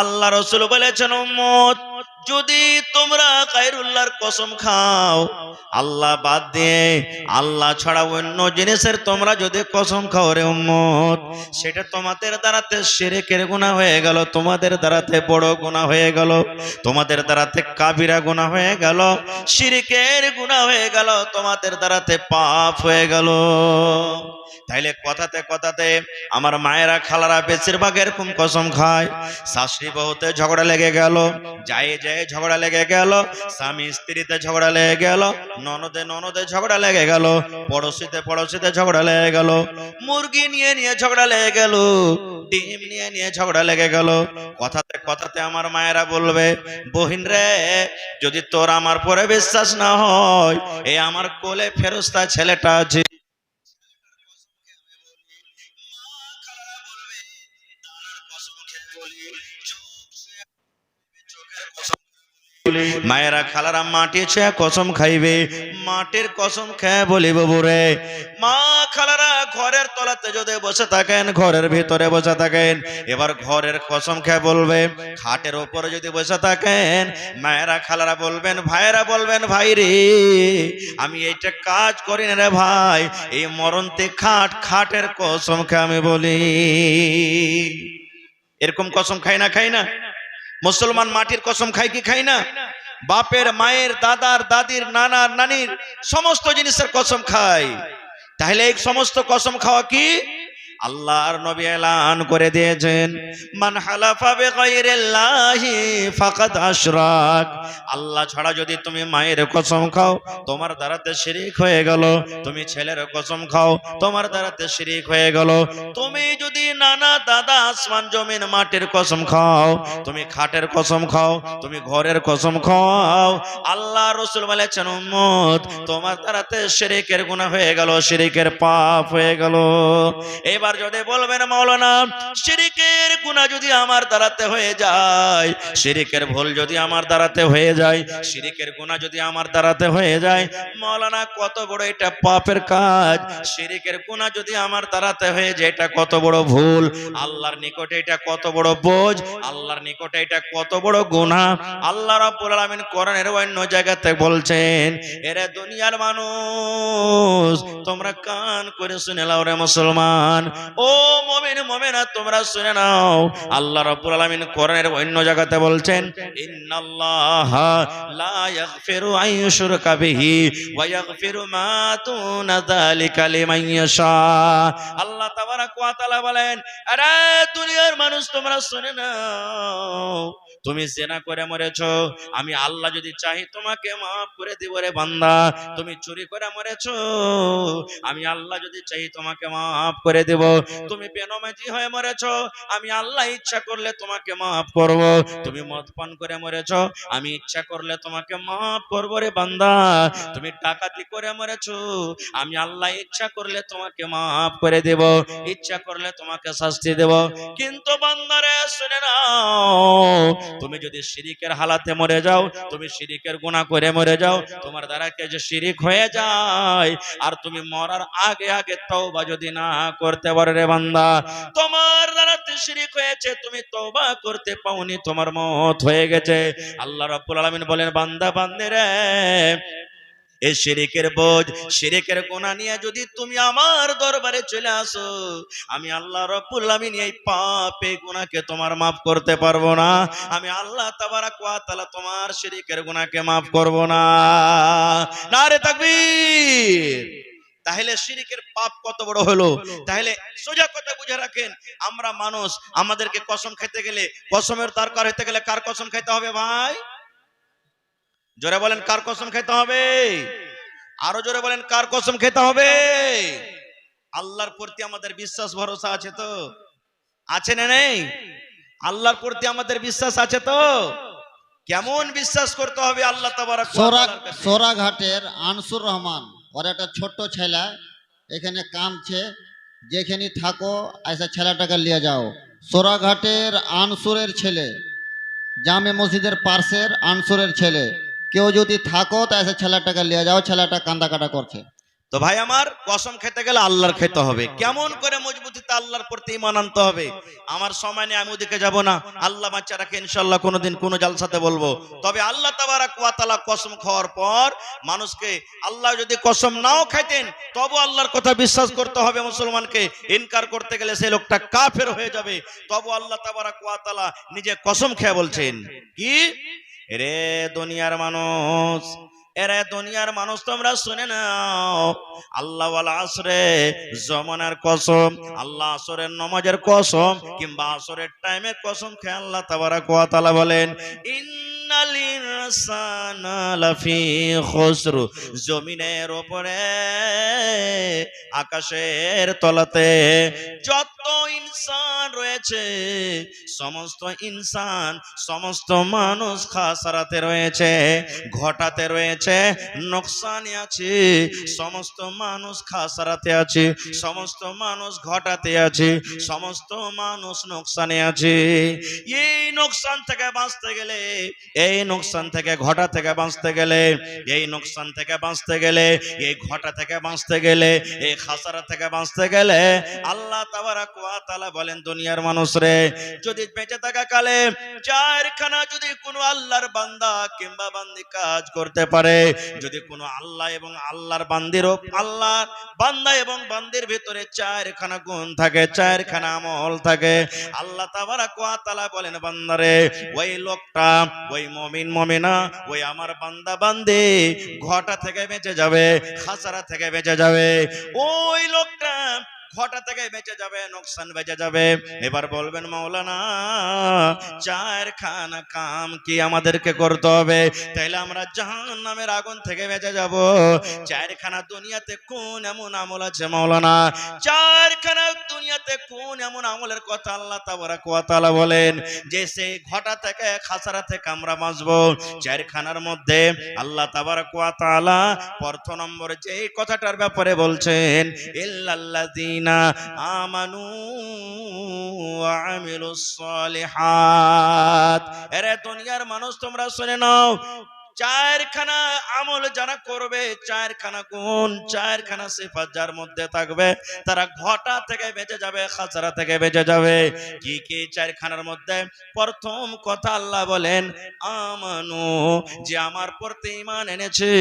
আল্লাহ রাসূল বলেছেন, উম্মত যদি তোমরা গায়রুল্লাহর কসম খাও, আল্লাহ বাদ দিয়ে, আল্লাহ ছাড়া অন্য জিনিসের তোমরা যদি কসম খাও রে উম্মত, সেটা তোমাদের দ্বারাতে শিরকের গুনাহ হয়ে গেল, তোমাদের দ্বারাতে বড় গুনাহ হয়ে গেল, তোমাদের দ্বারাতে কাবিরা গুনাহ হয়ে গেল, শিরকের গুনাহ হয়ে গেল, তোমাদের দ্বারাতে পাপ হয়ে গেল। তাইলে কথাতে কথাতে আমার মায়েরা খালারা বেশিরভাগ এরকম কসম খায়। শাশুড়ি বহুতে ঝগড়া লেগে গেল, যায় যায় ঝগড়া লেগে গেল, স্বামী স্ত্রীতে ঝগড়া লেগে গেল, ননদে ননদে ঝগড়া লেগে গেল, পড়োশিতে পড়োশিতে ঝগড়া লেগে গেল, মুরগি নিয়ে নিয়ে ঝগড়া লেগে গেল, ডিম নিয়ে নিয়ে ঝগড়া লেগে গেল। কথাতে কথাতে আমার মায়েরা বলবে, বহিন রে, যদি তোর আমার পরে বিশ্বাস না হয়, এই আমার কোলে ফেরেশতা ছেলেটা আছে, মায়েরা খালারা মাটি ছে কসম খাইবে, মাটির কসম খেয়ে বলিব বুরে। মা খালারা ঘরের তলাতে যদি বসে থাকেন, ঘরের ভিতরে বসে থাকেন, এবার ঘরের কসম খেয়ে বলবে। খাটের উপরে যদি বসে থাকেন, মায়েরা খালারা বলবেন, ভাইয়েরা বলবেন, ভাই রে আমি এইটা কাজ করি না রে ভাই, এই মরণতে খাটের কসম খেয়ে আমি বলি। এরকম কসম খাই না, খাই না? মুসলমান মাটির কসম খায় কি খায় না? বাপের, মায়ের, দাদার, দাদির, নানার, নানির সমস্ত জিনিসের কসম খায়। তাহলে এই সমস্ত কসম খাওয়া কি? আল্লাহর নবী এলান করে দিয়েছেন, মান হালাফা বিগাইরিল্লাহি ফাকাদ আশরাক। আল্লাহ ছাড়া যদি তুমি মায়ের কসম খাও, তোমার দ্বারাতে শিরক হয়ে গেল। তুমি ছেলের কসম খাও, তোমার দ্বারাতে শিরক হয়ে গেল। তুমি যদি নানা, দাদা, আসমান জমিন মাটির কসম খাও, তুমি খাটের কসম খাও, তুমি ঘরের কসম খাও, আল্লাহ রাসূল বলেছেন, উম্মত তোমার দ্বারাতে শিরকের গুনাহ হয়ে গেল, শিরকের পাপ হয়ে গেল। এবার যদি বলবেন, মাওলানা শিরকের গুনাহ যদি আমার দ্বারাতে হয়ে যায়, শিরকের ভুল যদি আমার দ্বারাতে হয়ে যায়, শিরকের গুনাহ যদি আমার দ্বারাতে হয়ে যায়, মাওলানা কত বড় এটা পাপের কাজ। শিরকের গুনাহ যদি আমার দ্বারাতে হয়ে যায়, এটা কত বড় ভুল। আল্লাহর নিকটে এটা কত বড় বোঝ, আল্লাহর নিকটে এটা কত বড় গুনাহ। আল্লাহ রাব্বুল আলামিন কোরআনের অন্য জায়গাতে বলছেন, এরে দুনিয়ার মানুষ তোমরা কান করে শুনে নাও রে মুসলমান, ও মুমিন মুমিনা তোমরা শুনে নাও। আল্লাহ রাব্বুল আলামিন কোরআনের অন্য জায়গাতে বলছেন, ইন্নাল্লাহা লা ইয়াগফিরু আন ইউশরাকা বিহি ওয়া ইয়াগফিরু মা দুনা যালিকা লিমান ইয়াশা। আল্লাহ তাবারাক ওয়া তাআলা বলেন, আরে দুনিয়ার মানুষ তোমরা শুনে নাও, তুমি জিনা করে মরেছো, আমি আল্লাহ যদি চাই তোমাকে মাফ করে দিব রে বান্দা। তুমি চুরি করে মরেছো, আমি আল্লাহ যদি চাই তোমাকে মাফ করে দেব। তুমি বেনামাজি হয়ে মরেছো, আমি আল্লাহ ইচ্ছা করলে তোমাকে মাফ করব। তুমি মদ পান করে মরেছো, আমি ইচ্ছা করলে তোমাকে মাফ করব রে বান্দা। তুমি ডাকাতি করে মরেছো, আমি আল্লাহ ইচ্ছা করলে তোমাকে মাফ করে দেব, ইচ্ছা করলে তোমাকে শাস্তি দেব। কিন্তু বান্দারে শুনে নাও, তুমি যদি শিরকের হালাতে মরে যাও, তুমি শিরকের গুনাহ করে মরে যাও, তোমার দ্বারা কে যে শিরক হয়ে যায়, আর তুমি মরার আগে আগে তওবা যদি না করতে পারো রে বান্দা, তোমার দ্বারা শিরক হয়েছে, তুমি তওবা করতে পাওনি, তোমার মওত হয়ে গেছে। আল্লাহ রাব্বুল আলামিন বলেন, বান্দা বান্দিরে, এই শিরকের বোঝ, শিরকের গুনাহ নিয়ে যদি তুমি আমার দরবারে চলে আসো, আমি আল্লাহ রাব্বুল আলামিন এই পাপে গুনাহকে তোমার maaf করতে পারবো না। আমি আল্লাহ তাবারাক ওয়া তাআলা তোমার শিরকের গুনাহকে maaf করব না। নারে তাকবীর। তাহলে শিরকের পাপ কত বড় হলো। তাহলে সোজা কথা বুঝে রাখেন, আমরা মানুষ, আমাদেরকে কসম খেতে গেলে, কসমের দরকার হতে গেলে কার কসম খেতে হবে ভাই? জোরে বলেন, কার কসম খেতে হবে? আরো জোরে বলেন, কার কসম খেতে হবে? আল্লাহর প্রতি আমাদের বিশ্বাস ভরসা আছে তো? আছে না নেই? আল্লাহর প্রতি আমাদের বিশ্বাস আছে তো? কেমন বিশ্বাস করতে হবে আল্লাহ তাবারাক ওয়া তাআলার কাছে? সোরাঘাটের আনসুর রহমান, ওর একটা ছোট্ট ছেলে এখানে কামছে, যেখানে থাকো ऐसा ছেলেটাকে নিয়ে যাও। সোরাঘাটের আনসুরের ছেলে, জামে মসজিদের পাশের আনসুরের ছেলে, কেউ যদি থাকো তো ऐसा ছেলেটাকে নিয়ে যাও, ছেলেটা কান্দা কাটা করছে। তো ভাই আমার, কসম খেতে গেলে আল্লাহর খেতে হবে। কেমন করে মজবুতিতে আল্লাহর প্রতি ঈমান আনতে হবে? আমার সময় নেই, আমি ওদিকে যাব না। আল্লাহ বাচ্চা রাখে, ইনশাআল্লাহ কোনোদিন কোনো জালসাতে বলবো। তবে আল্লাহ তাবারাক ওয়া তাআলা কসম খাওয়ার পর মানুষকে, আল্লাহ যদি কসম নাও খাইতেন তবু আল্লাহর কথা বিশ্বাস করতে হবে মুসলমানকে। ইনকার করতে গেলে সেই লোকটা কাফের হয়ে যাবে। তবু আল্লাহ তাবারাক ওয়া তাআলা নিজে কসম খেয়ে বলছেন কি, রে দুনিয়ার মানুষ, এরে দুনিয়ার মানুষ তোমরা শুনে নাও, আল্লাহ ওয়াল আসরে, জমানার কসম, আল্লাহ আসরের নামাজের কসম, কিংবা আসরের টাইমের কসম খেয়ে আল্লাহ তাবারাক ওয়া তাআলা বলেন, ইন্নাল ইনসানা লাফি খুসর, জমিনের উপরে, আকাশের তলাতে যত ইনসান রয়েছে, সমস্ত ইনসান, সমস্ত মানুষ খাসারাতে রয়েছে, ঘটাতে রয়েছে, নোকসানে আছে। সমস্ত মানুষ খাসারাতে আছে, সমস্ত মানুষ ঘটাতে আছে, সমস্ত মানুষ নোকসানে আছে। এই নোকসান থেকে বাঁচতে গেলে, এই নোকসান থেকে, ঘটা থেকে বাঁচতে গেলে, এই নোকসান থেকে বাঁচতে গেলে, এই ঘটা থেকে বাঁচতে গেলে, এই খাসারা থেকে বাঁচতে গেলে আল্লাহ তাবারাক ওয়া তাআলা বলেন, দুনিয়ার মানুষ রে, যদি বেঁচে থাকা কালে চারখানা যদি কোনো আল্লাহর বান্দা কিংবা বান্দি কাজ করতে পারে, যদি কোনো আল্লাহ এবং আল্লাহর বান্দির, আল্লাহর বান্দা এবং বান্দির ভিতরে চারখানা গুণ থাকে, চারখানা আমল থাকে, আল্লাহ তাবারাক ওয়া তাআলা বলেন, বান্দারে, ওই লোকটা, ওই মুমিন মুমিনা, ওই আমার বান্দা বান্দি ঘটা থেকে বেঁচে যাবে, খাসারা থেকে বেঁচে যাবে। ওই লোকটা ঘটা থেকে বেঁচে যাবে, নোকসান বেঁচে যাবে। এবার বলবেন, মাওলানা চারখানা কাম কি আমাদেরকে করতে হবে তাইলে আমরা জাহান্নামের আগুন থেকে বেঁচে যাব? চারখানা দুনিয়াতে কোন এমন আমল আছে মাওলানা? চারখানা দুনিয়াতে কোন এমন আমলের কথা আল্লাহ তাবারাক ওয়া তাআলা বলেন যে সেই ঘটা থেকে, খাসারা থেকে আমরা বাঁচবো? চারখানার মধ্যে আল্লাহ তাবারাক ওয়া তাআলা প্রথম নম্বরে যে কথাটার ব্যাপারে বলছেন, ইল্লাল্লাযীনা আমানু ওয়া আমিলুস সালিহাত। এরে দুনিয়ার মানুষ তোমরা শুনে নাও, চারখানা আমল যারা করবে, চারখানা গুণ, চারখানা সিফাত যার মধ্যে থাকবে, তারা ঘটা থেকে বেঁচে যাবে, খাসারা থেকে বেঁচে যাবে। কি কি চারখানার মধ্যে? প্রথম কথা আল্লাহ বলেন, আমানু, যে আমার প্রতি ঈমান এনেছে,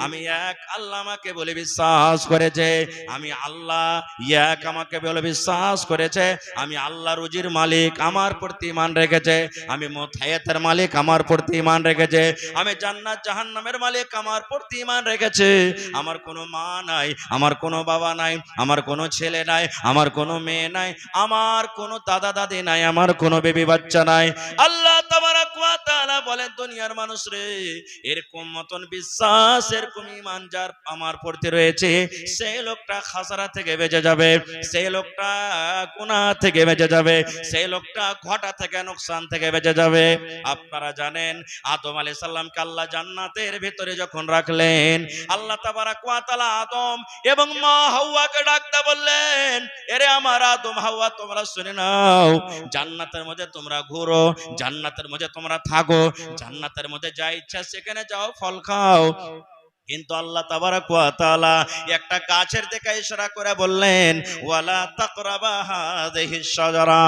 আমি এক, আল্লাহ আমাকে বলে বিশ্বাস করেছে, আমি আল্লাহ এক, আমাকে বলে বিশ্বাস করেছে, আমি আল্লাহ রুজির মালিক, আমার প্রতি ঈমান রেখেছে, আমি মুতায়াতের মালিক, আমার প্রতি ঈমান রেখেছে, আমি জান্নাত জাহান্নামের মালিক, আমার প্রতি ঈমান রেখেছে, আমার কোনো মা নাই, আমার কোনো বাবা নাই, আমার কোনো ছেলে নাই, আমার কোনো মেয়ে নাই, আমার কোনো দাদা দাদি নাই, আমার কোনো বেবি বাচ্চা নাই। আল্লাহ তাবারাক ওয়া তাআলা বলেন, দুনিয়ার মানুষ রে, এরকম মতন বিশ্বাস, এরকম ঈমান যার আমার প্রতি রয়েছে, সেই লোকটা খাসারা থেকে বেঁচে যাবে, সেই লোকটা গুনাহ থেকে বেঁচে যাবে, সেই লোকটা ঘটা থেকে, নোকসান থেকে বেঁচে যাবে। আপনারা জানেন, আদম আলাইহিস সালামকে আল্লাহ জান্নাতের ভিতরে যখন রাখলেন, আল্লাহ তাবারাক ওয়া তাআলা আদম এবং মা হাওয়াকে ডাকতে বললেন, এরে আমার আদম হাওয়া, তোমরা শুনে নাও, জান্নাতের মধ্যে তোমরা ঘুরো, জান্নাতের মধ্যে তোমরা থাকো, জান্নাতের মধ্যে যা ইচ্ছা সেখানে যাও, ফল খাও, কিন্তু আল্লাহ তাবারাক ওয়া তাআলা একটা গাছের দিকে ইশারা করে বললেন, ওয়ালা তাকরাবা হাযিহিশ শাজারা।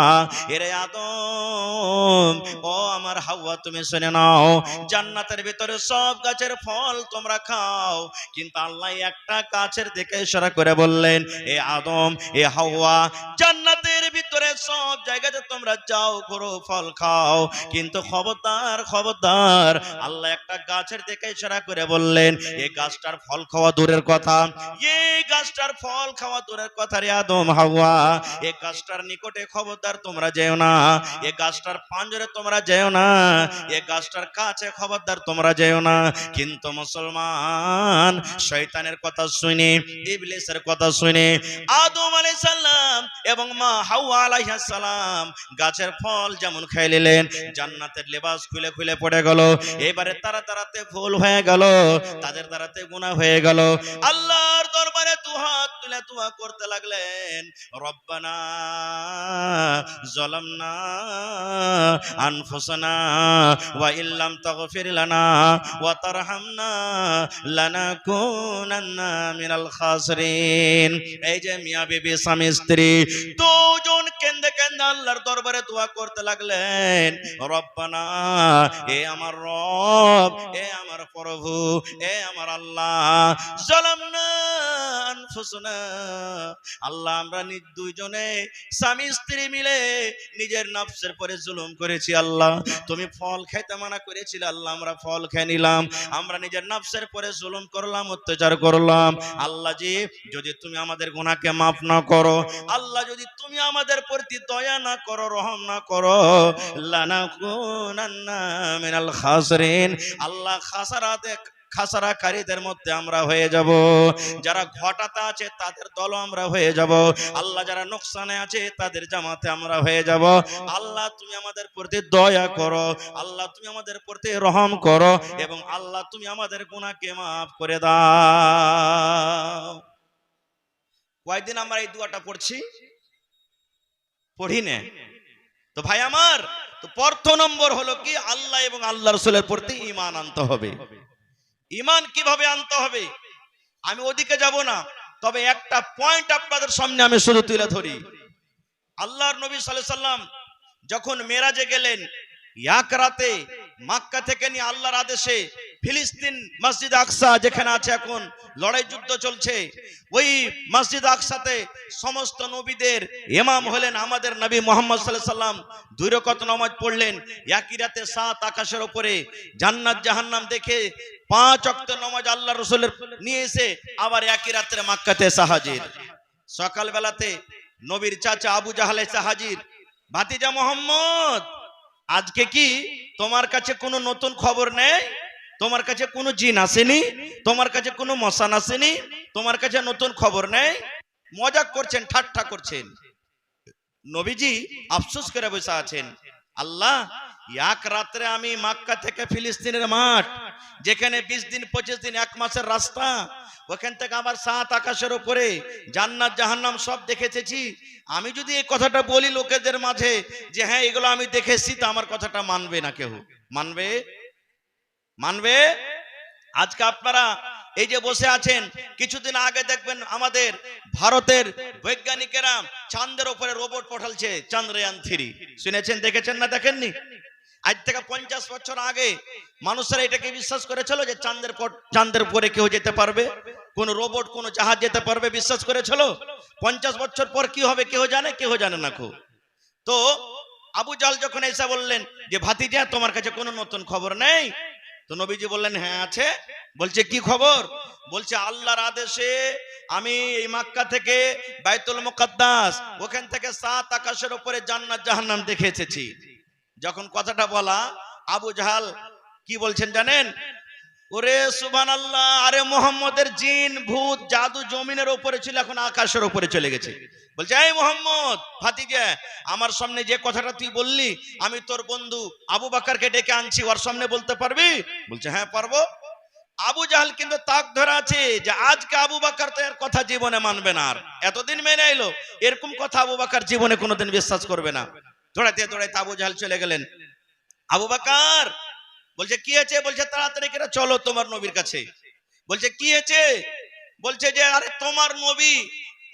এরে আদম, ও আমার হাওয়া, তুমি শুনে নাও, জান্নাতের ভিতরে সব গাছের ফল তোমরা খাও, কিন্তু আল্লাহ একটা গাছের দিকে ইশারা করে বললেন, এ আদম, এ হাওয়া, জান্নাতের ভিতরে সব জায়গাতে তোমরা যাও, ঘুরো, ফল খাও, কিন্তু খবরদার, খবরদার, আল্লাহ একটা গাছের দিকে ইশারা করে বললেন, গাছটার ফল খাওয়া দূরের কথা, এই গাছটার ফল খাওয়া দূরের কথা রে আদম হাওয়া, এই গাছটার নিকটে খবরদার তোমরা যেও না, এই গাছটার পাঞ্জরে তোমরা যেও না, এই গাছটার কাছে খবরদার তোমরা যেও না। কিন্তু মুসলমান শয়তানের কথা শুনে, ইবলিসের কথা শুনে আদম আলাইহিস সালাম এবং মা হাওয়া আলাইহিস সালাম গাছের ফল যেমন খেয়ে নিলেন, জান্নাতের লেবাস খুলে খুলে পড়ে গেল, এবারে তারা তারাতে ভুল হয়ে গেল, তাদের দ্বারাতে গুনাহ হয়ে গেল, আল্লাহর দরবারে দুহাত তুলে দোয়া করতে লাগলেন, রব্বানা যালামনা আনফুসানা ওয়া ইল্লাম তাগফির লানা ওয়া তারহামনা লানাকুনান্না মিনাল খাসিরিন। এই যে মিয়া বিবি স্বামী স্ত্রী দুজন কেঁদে কেঁদে আল্লাহর দরবারে দোয়া করতে লাগলেন, রব্বানা, এ আমার রব, এ আমার প্রভু, এ আমার আল্লাহ, যালামনা আনফুসানা, আল্লাহ আমরা দুইজনে স্বামী স্ত্রী মিলে নিজের নফসের পরে জুলুম করেছি। আল্লাহ তুমি ফল খেতে মানা করেছিলে, আল্লাহ আমরা ফল খেয়ে নিলাম। আমরা নিজের নফসের পরে জুলুম করলাম, অত্যাচার করলাম। আল্লাহ জি, যদি তুমি আমাদের গুনাহকে মাফ না করো, আল্লাহ যদি তুমি আমাদের প্রতি দয়া না করো, রহম না করো, লানাকুনান্না মিনাল খাসিরিন, আল্লাহ খাসারাকারীদের মধ্যে আমরা হয়ে যাব। যারা ঘটাতে আছে তাদের দল আমরা হয়ে যাব। আল্লাহ যারা নোকসানে আছে তাদের জামাতে আমরা হয়ে যাব। আল্লাহ তুমি আমাদের প্রতি দয়া করো, আল্লাহ তুমি আমাদের প্রতি রহম করো, এবং আল্লাহ তুমি আমাদের গুনাহকে মাফ করে দাও। কয়েকদিন আমরা এই দোয়াটা পড়ছি, পড়ি না তো ভাই আমার। তো প্রথম নম্বর হলো কি, আল্লাহ এবং আল্লাহ রাসূলের প্রতি ঈমান আনতে হবে। ঈমান কিভাবে আনতে হবে আমি ওদিকে যাব না, তবে একটা পয়েন্ট আপনাদের সামনে আমি শুধু তুলে ধরি। আল্লাহর নবী সাল্লাল্লাহু আলাইহি সাল্লাম যখন মেরাজে গেলেন, এক রাতে মক্কা থেকে নিয়ে আল্লাহর আদেশে ফিলিস্তিন মসজিদ আকসা যেখানে আছে এখন লড়াই যুদ্ধ চলছে, ওই মসজিদ আকসাতে সমস্ত নবীদের ইমাম হলেন আমাদের নবী মুহাম্মদ সাল্লাল্লাহু আলাইহি সাল্লাম। 2 রাকাত নামাজ পড়লেন, একই রাতে 7 আকাশের উপরে জান্নাত জাহান্নাম দেখে 5 ওয়াক্ত নামাজ আল্লাহ রাসূলের নিয়ে এসে আবার একই রাতে মক্কাতে এসে হাজির। সকাল বেলাতে নবীর চাচা আবু জাহাল এসে হাজির, ভাতিজা মোহাম্মদ, আজকে কি তোমার কাছে কোনো নতুন খবর নেই? তোমার কাছে কোনো জিন আসেনি? তোমার কাছে কোনো মশান আসেনি? তোমার কাছে নতুন খবর নেই? মজাক করছেন, ঠাট্টা করছেন। নবীজি আফসোস করে বসে আছেন, আল্লাহ এক রাত্রে আমি মক্কা থেকে ফিলিস্তিনের মাঠ যেখানে 20 দিন 25 দিন 1 মাসের রাস্তা, ওখান থেকে আবার 7 আকাশের উপরে জান্নাত জাহান্নাম সব দেখেছি, আমি যদি এই কথাটা বলি লোকেদের মাঝে যে হ্যাঁ এগুলো আমি দেখেছি, তো আমার কথাটা মানবে না? কেউ মানবে? মানবে? আজকে আপনারা এই যে বসে আছেন, কিছুদিন আগে দেখবেন আমাদের ভারতের বৈজ্ঞানিকেরা চাঁদের উপরে রোবট পাঠালছে, চন্দ্রয়ান 3। শুনেছেন, দেখেছেন না দেখেননি? আজ থেকে 50 বছর আগে মানুষেরা এটাকে বিশ্বাস করেছিল যে চাঁদের উপরে কেউ যেতে পারবে, কোন রোবট কোন জাহাজ যেতে পারবে, বিশ্বাস করেছিল। 50 বছর পর কি হবে কেউ জানে? কেউ জানে না। তো আবু জাহল যখন এসে বললেন যে ভাতিজা তোমার কাছে কোনো নতুন খবর নেই, তো নবীজি বললেন হ্যাঁ আছে। বলছে কি খবর? বলছে আল্লাহর আদেশে আমি এই মক্কা থেকে বাইতুল মুকাদ্দাস, ওখান থেকে 7 আকাশের উপরে জান্নাত জাহান্নাম দেখে এসেছি। যখন কথাটা বলা, আবু জাহাল কি বলছেন জানেন? ওরে সুবহানাল্লাহ, আরে মুহাম্মদের জিন ভূত জাদু জমিনের উপরে ছিল, এখন আকাশের উপরে চলে গেছে। বলছে এই মুহাম্মদ ভাতিজা, আমার সামনে যে কথাটা তুই বললি, আমি তোর বন্ধু আবু বকরকে ডেকে আনছি, ওর সামনে বলতে পারবি? বলছে হ্যাঁ পারবো। আবু জাহাল কিন্তু তাক ধরা আছে যে আজকে আবু বকর তো এর কথা জীবনে মানবে না, আর এতদিন মেনে এলো, এরকম কথা আবু বকর জীবনে কোনোদিন বিশ্বাস করবে না। দৌড়াইতে দৌড়াইতে আবু জাহাল চলে গেলেন। আবু বকর বলছে কি আছে? বলছে তাড়াতাড়ি করে চলো তোমার নবীর কাছে। বলছে কি আছে? বলছে যে আরে তোমার নবী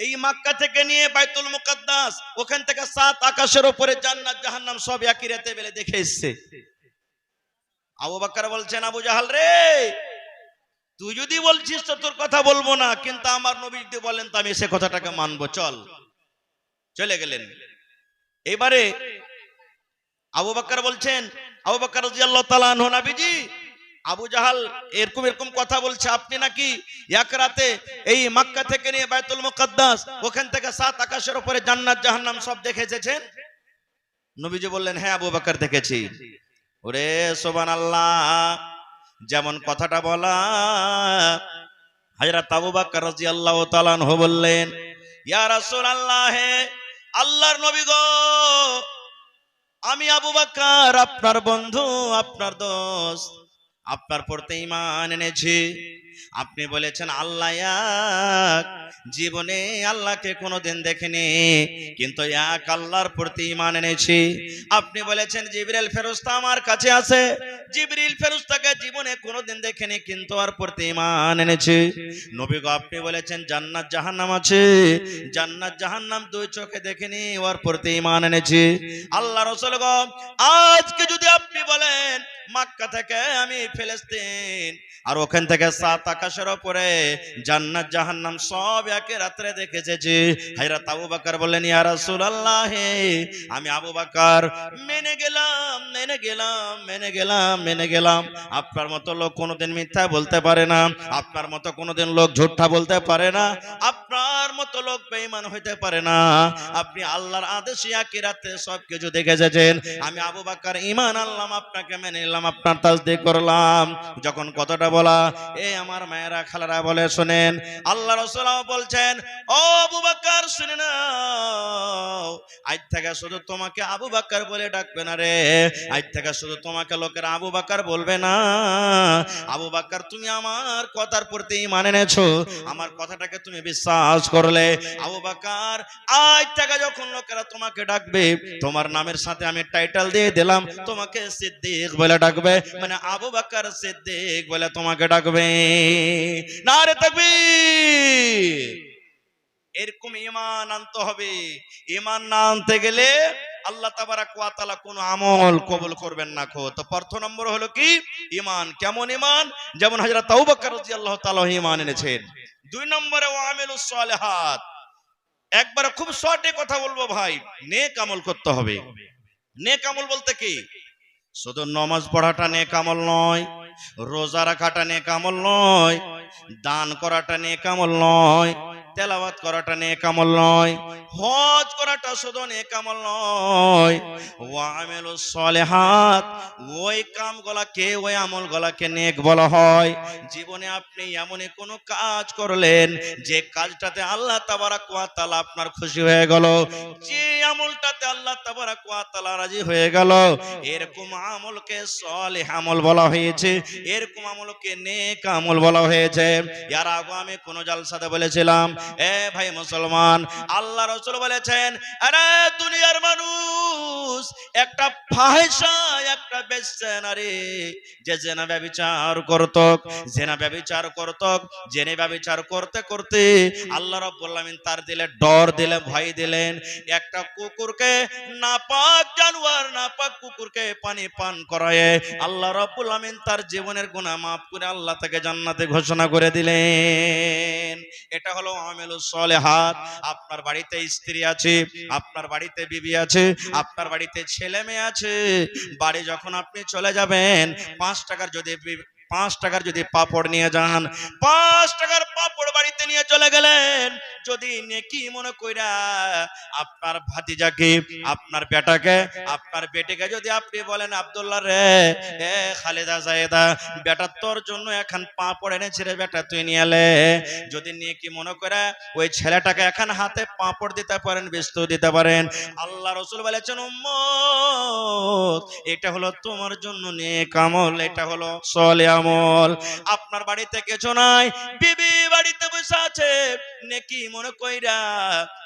এই মক্কা থেকে নিয়ে বাইতুল মুকাদ্দাস, ওখান থেকে 7 আকাশের উপরে জান্নাত জাহান্নাম সব একই রাতে বেলে দেখে এসেছে। আবু বকর বলছেন আবু জাহাল রে, তুই যদি বলছিস তো তোর কথা বলবো না, কিন্তু আমার নবী যদি বলেন তো আমি সে কথাটাকে মানবো, চল। চলে গেলেন। এবারে আবু বকর বলছেন, আবু বকর রাদিয়াল্লাহু তাআলা আনহু, নবীজি আবু জাহাল এরকম কথা বলছে, আপনি নাকি এক রাতে এই মক্কা থেকে নিয়ে বাইতুল মুকাদ্দাস, ওখান থেকে 7 আকাশের উপরে জান্নাত জাহান্নাম সব দেখে এসেছেন? নবীজি বললেন হ্যাঁ আবু বকর দেখেছি। ওরে সুবহানাল্লাহ, যেমন কথাটা বলা, হযরত আবু বকর রাদিয়াল্লাহু তাআলা আনহু বললেন ইয়া রাসূলুল্লাহ, আল্লাহর নবী গো, আমি আবু বকর আপনার বন্ধু, আপনার দোস্ত, আপনার প্রতি ঈমান এনেছি। আপনি বলেছেন আল্লাহ এক, জীবনে আল্লাহকে কোনোদিন দেখিনি, কিন্তু এক আল্লাহর প্রতি ঈমান এনেছি। আপনি বলেছেন জিবরিল ফেরেশতা আমার কাছে আছে, জিবরিল ফেরেশতাকে জীবনে কোনোদিন দেখিনি, কিন্তু আর প্রতি ঈমান এনেছি। নবী গো আপনি বলেছেন জান্নাত জাহান্নাম আছে, জান্নাত জাহান্নাম দুই চোখে দেখিনি, ওর প্রতি ঈমান এনেছি। আল্লাহ রাসূল গো আজকে যদি আপনি বলেন মক্কা থেকে আমি ফিলিস্তিন আর ওখান থেকে 7 আকাশের উপরে জান্নাত জাহান্নাম সব একে রাত্রে দেখেছি, হযরত আবু বকর বললেন ইয়া রাসূলুল্লাহ, আমি আবু বকর মেনে গেলাম। আপনার মতো লোক কোনোদিন মিথ্যা বলতে পারে না, আপনার মতো কোনোদিন লোক ঝুঠা বলতে পারে না, আপনার মতো লোক বেঈমান হইতে পারে না। আপনি আল্লাহর আদেশে একে রাতে সবকিছু দেখে এসেছেন। আমি আবু বকর ঈমান আনলাম, আপনাকে মেনে নিলাম, আপনার তাসদীক করলাম। যখন কথাটা বলা, এই আমার মায়েরা খালারা বলে শোনেন, আল্লাহ রাসূল বলছেন ও আবু বকর শুনে নাও, আজ থেকে শুধু তোমাকে আবু বকর বলে ডাকবে না রে, আজ থেকে শুধু তোমাকে লোকেরা আবু বকর বলবে না। আবু বকর তুমি আমার কথার প্রতি ঈমান এনেছো, আমার কথাটাকে তুমি বিশ্বাস করলে। আবু বকর আজ থেকে যখন লোকেরা তোমাকে ডাকবে, তোমার নামের সাথে আমি টাইটেল দিয়ে দিলাম, তোমাকে সিদ্দিক বলে ডাকবে, মানে আবু বকর সিদ্দিক বলে তোমাকে ডাকবে। নারে তাকবীর। এরকম ঈমান আনতে হবে। ঈমান না আনতে গেলে আল্লাহ তাবারাক ওয়া তাআলা কোন আমল কবুল করবেন না। তো প্রথম নম্বর হলো কি ঈমান। কেমন ঈমান? যেমন হযরত আবু বকর রাদিয়াল্লাহু তাআলা ঈমান এনেছেন। 2 নম্বরে ওয়া আমিলুস সালিহাত। একবার খুব শর্টে কথা বলবো ভাই, নেক আমল করতে হবে। নেক আমল বলতে কি? শুধু নামাজ পড়াটা নেক আমল নয়, রোজা রাখাটা নেক আমল নয়, দান করাটা নেক আমল নয়, তেলাওয়াত করাটা নেক আমল নয়, হজ করাটা শুধু নেক আমল নয়। ওয়া আমিলুস সালিহাত, ওই কামগুলোকে, ওই আমলগুলোকে নেক বলা হয়। জীবনে আপনি এমনই কোনো কাজ করলেন যে কাজটাতে আল্লাহ তাবারাক ওয়া তাআলা আপনার খুশি হয়ে গেল, যে আমলটাতে আল্লাহ তাবারাক ওয়া তাআলা রাজি হয়ে গেল, এরকম আমলকে সালেহ আমল বলা হয়েছে, এরকম আমলকে নেক আমল বলা হয়েছে। এর আগে আমি কোন জালসাতে বলেছিলাম, এ ভাই মুসলমান, আল্লাহ রাসূল বলেছেন, আরে দুনিয়ার মানুষ একটা ফাহিশা, একটা বেশ্যা নারী যে জেনা ব্যভিচার করত, জেনে ব্যভিচার করতে করতে আল্লাহ রাব্বুল আলামিন তার দিলে ডর দিলে, ভয় দিলেন। একটা কুকুরকে, নাপাক জানোয়ার, নাপাক কুকুরকে পানি পান করায় আল্লাহ রাব্বুল আলামিন তার জীবনের গুনাহ মাফ করে আল্লাহ তাকে জান্নাতে ঘোষণা করে দিলেন। এটা হলো আমিলুস সালিহাত। আপনার বাড়িতে স্ত্রী আছে, আপনার বাড়িতে বিবি আছে, আপনার বাড়িতে ছেলে মেয়ে আছে, বাড়ি যখন আপনি চলে যাবেন, 5 টাকার যদি পাপড় নিয়ে যান, 5 টাকার পাপড় বাড়িতে নিয়ে চলে গেলেন, যদি নেকি মনে কইরা আপনার ভাতিজাকে, আপনার বেটাকে, আপনার বেটিকে যদি আপনি বলেন, আব্দুল্লাহ রে, এ খালেদা জায়েদা, বেটা তোর জন্য এখন পাপড় এনেছে রে বেটা, তুই নিয়ে এলে, যদি নেকি মনে করে ওই ছেলেটাকে এখন হাতে পাপড় দিতে পারেন, বিস্কুট দিতে পারেন, আল্লাহ রাসূল বলেছেন উম্মত এটা হলো তোমার জন্য নেক আমল, এটা হলো সালেহ আমল। আপনার বাড়িতে কিছু নাই, বিবি বাড়িতে বসে আছে, নেকি মনে কইরা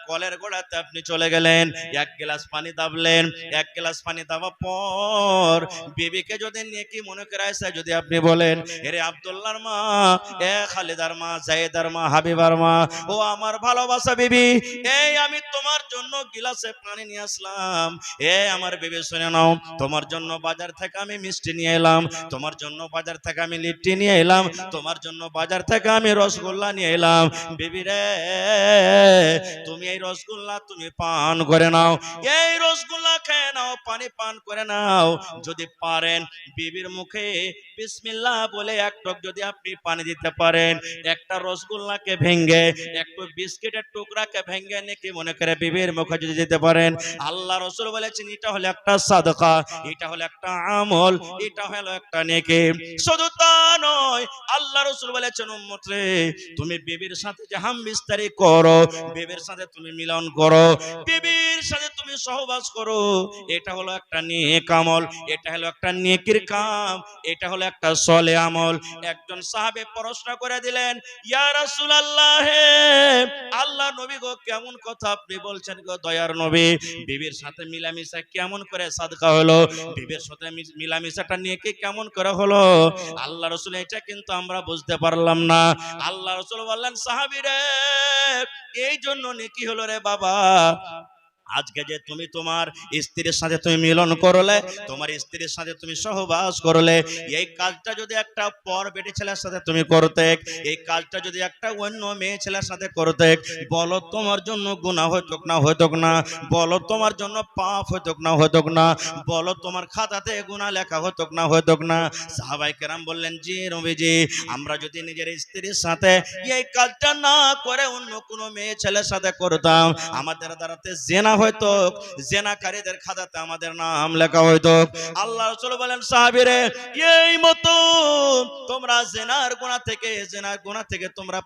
কলের গোড়াতে আপনি চলে গেলেন, 1 গ্লাস পানি দাবলেন, 1 গ্লাস পানি দাবা পর বিবিকে যদি নেকি মনে করে আসে, যদি আপনি বলেন, এরে আব্দুল্লাহর মা, এ খালিদার মা, জায়েদার মা, হাবিবার মা, ও আমার ভালোবাসা বিবি, এই আমি তোমার জন্য গিলাসে পানি নিয়ে আসলাম, এ আমার বিবি শুনে নাও, তোমার জন্য বাজার থেকে আমি মিষ্টি নিয়ে এলাম, তোমার জন্য বাজার থেকে আমি লিট্টি নিয়ে এলাম, তোমার জন্য বাজার থেকে আমি রসগোল্লা নিয়ে এলাম, বিবি রে তুমি এই রসগোল্লা তুমি পান করে নাও, এই রসগোল্লা খেয়ে নাও, পানি পান করে নাও। যদি পারেন বিবির মুখে বিসমিল্লাহ বলে এক টক যদি আপনি পানি দিতে পারেন, একটা রসগোল্লাকে ভেঙ্গে, একটু বিস্কিটের টুকরাকে ভেঙ্গে নাকি মনে করে বিবির মুখে যদি দিতে পারেন, আল্লাহ রাসূল বলেছেন এটা হলো একটা সাদকা, এটা হলো একটা আমল, এটা হলো একটা নেকি। শুধু তা নয়, আল্লাহ রাসূল বলেছেন উম্মত রে, তুমি বিবির সাথে যে হামবিস্তারি করো, বিবির সাথে তুমি মিলন করো, বিবির সাথে তুমি সহবাস করো, এটা হলো একটা নেক আমল, এটা হলো একটা নেকির কাম, এটা হলো একটা সলে আমল। একজন সাহাবে প্রশ্ন করে দিলেন, ইয়া রাসূলুল্লাহ, হে আল্লাহ নবী গো, কেমন কথা আপনি বলছেন গো দয়ার নবী, বিবির সাথে মিলামিশা কেমন করে সাদকা হলো, বিবির সাথে মিলামিশাটা নেকি কেমন করে হলো? আল্লাহ রাসূল, এটা কিন্তু আমরা বুঝতে পারলাম না। আল্লাহ রাসূল বললেন, সাহাবীরে, এই জন্য নেকি হলো রে বাবা, আজকে যে তুমি তোমার স্ত্রীর সাথে তুমি মিলন করলে, তোমার স্ত্রীর সাথে তুমি সহবাস করলে, এই কাজটা যদি একটা পর বেটি ছেলের সাথে তুমি করতে, এই কাজটা যদি একটা অন্য মেয়ে ছেলের সাথে করতে, বলো তোমার জন্য গুনাহ হইতো না হইতো না? বলো তোমার জন্য পাপ হইতো না হইতো না? বলো তোমার খাতাতে গুনাহ লেখা হইতো না হইতো না? সাহাবায়ে কেরাম বললেন, জি নবীজি, আমরা যদি নিজের স্ত্রীর সাথে এই কাজটা না করে অন্য কোনো মেয়ে ছেলের সাথে করতাম, আমাদের দ্বারাতে জিনা হয়তো, জেনাকারীদের খাতাতে আমাদের নাম লেখা হইতো। আল্লাহ রাসূল বলেন, সাহাবীরে, এই মতো তোমরা জিনার গুনাহ থেকে তোমরা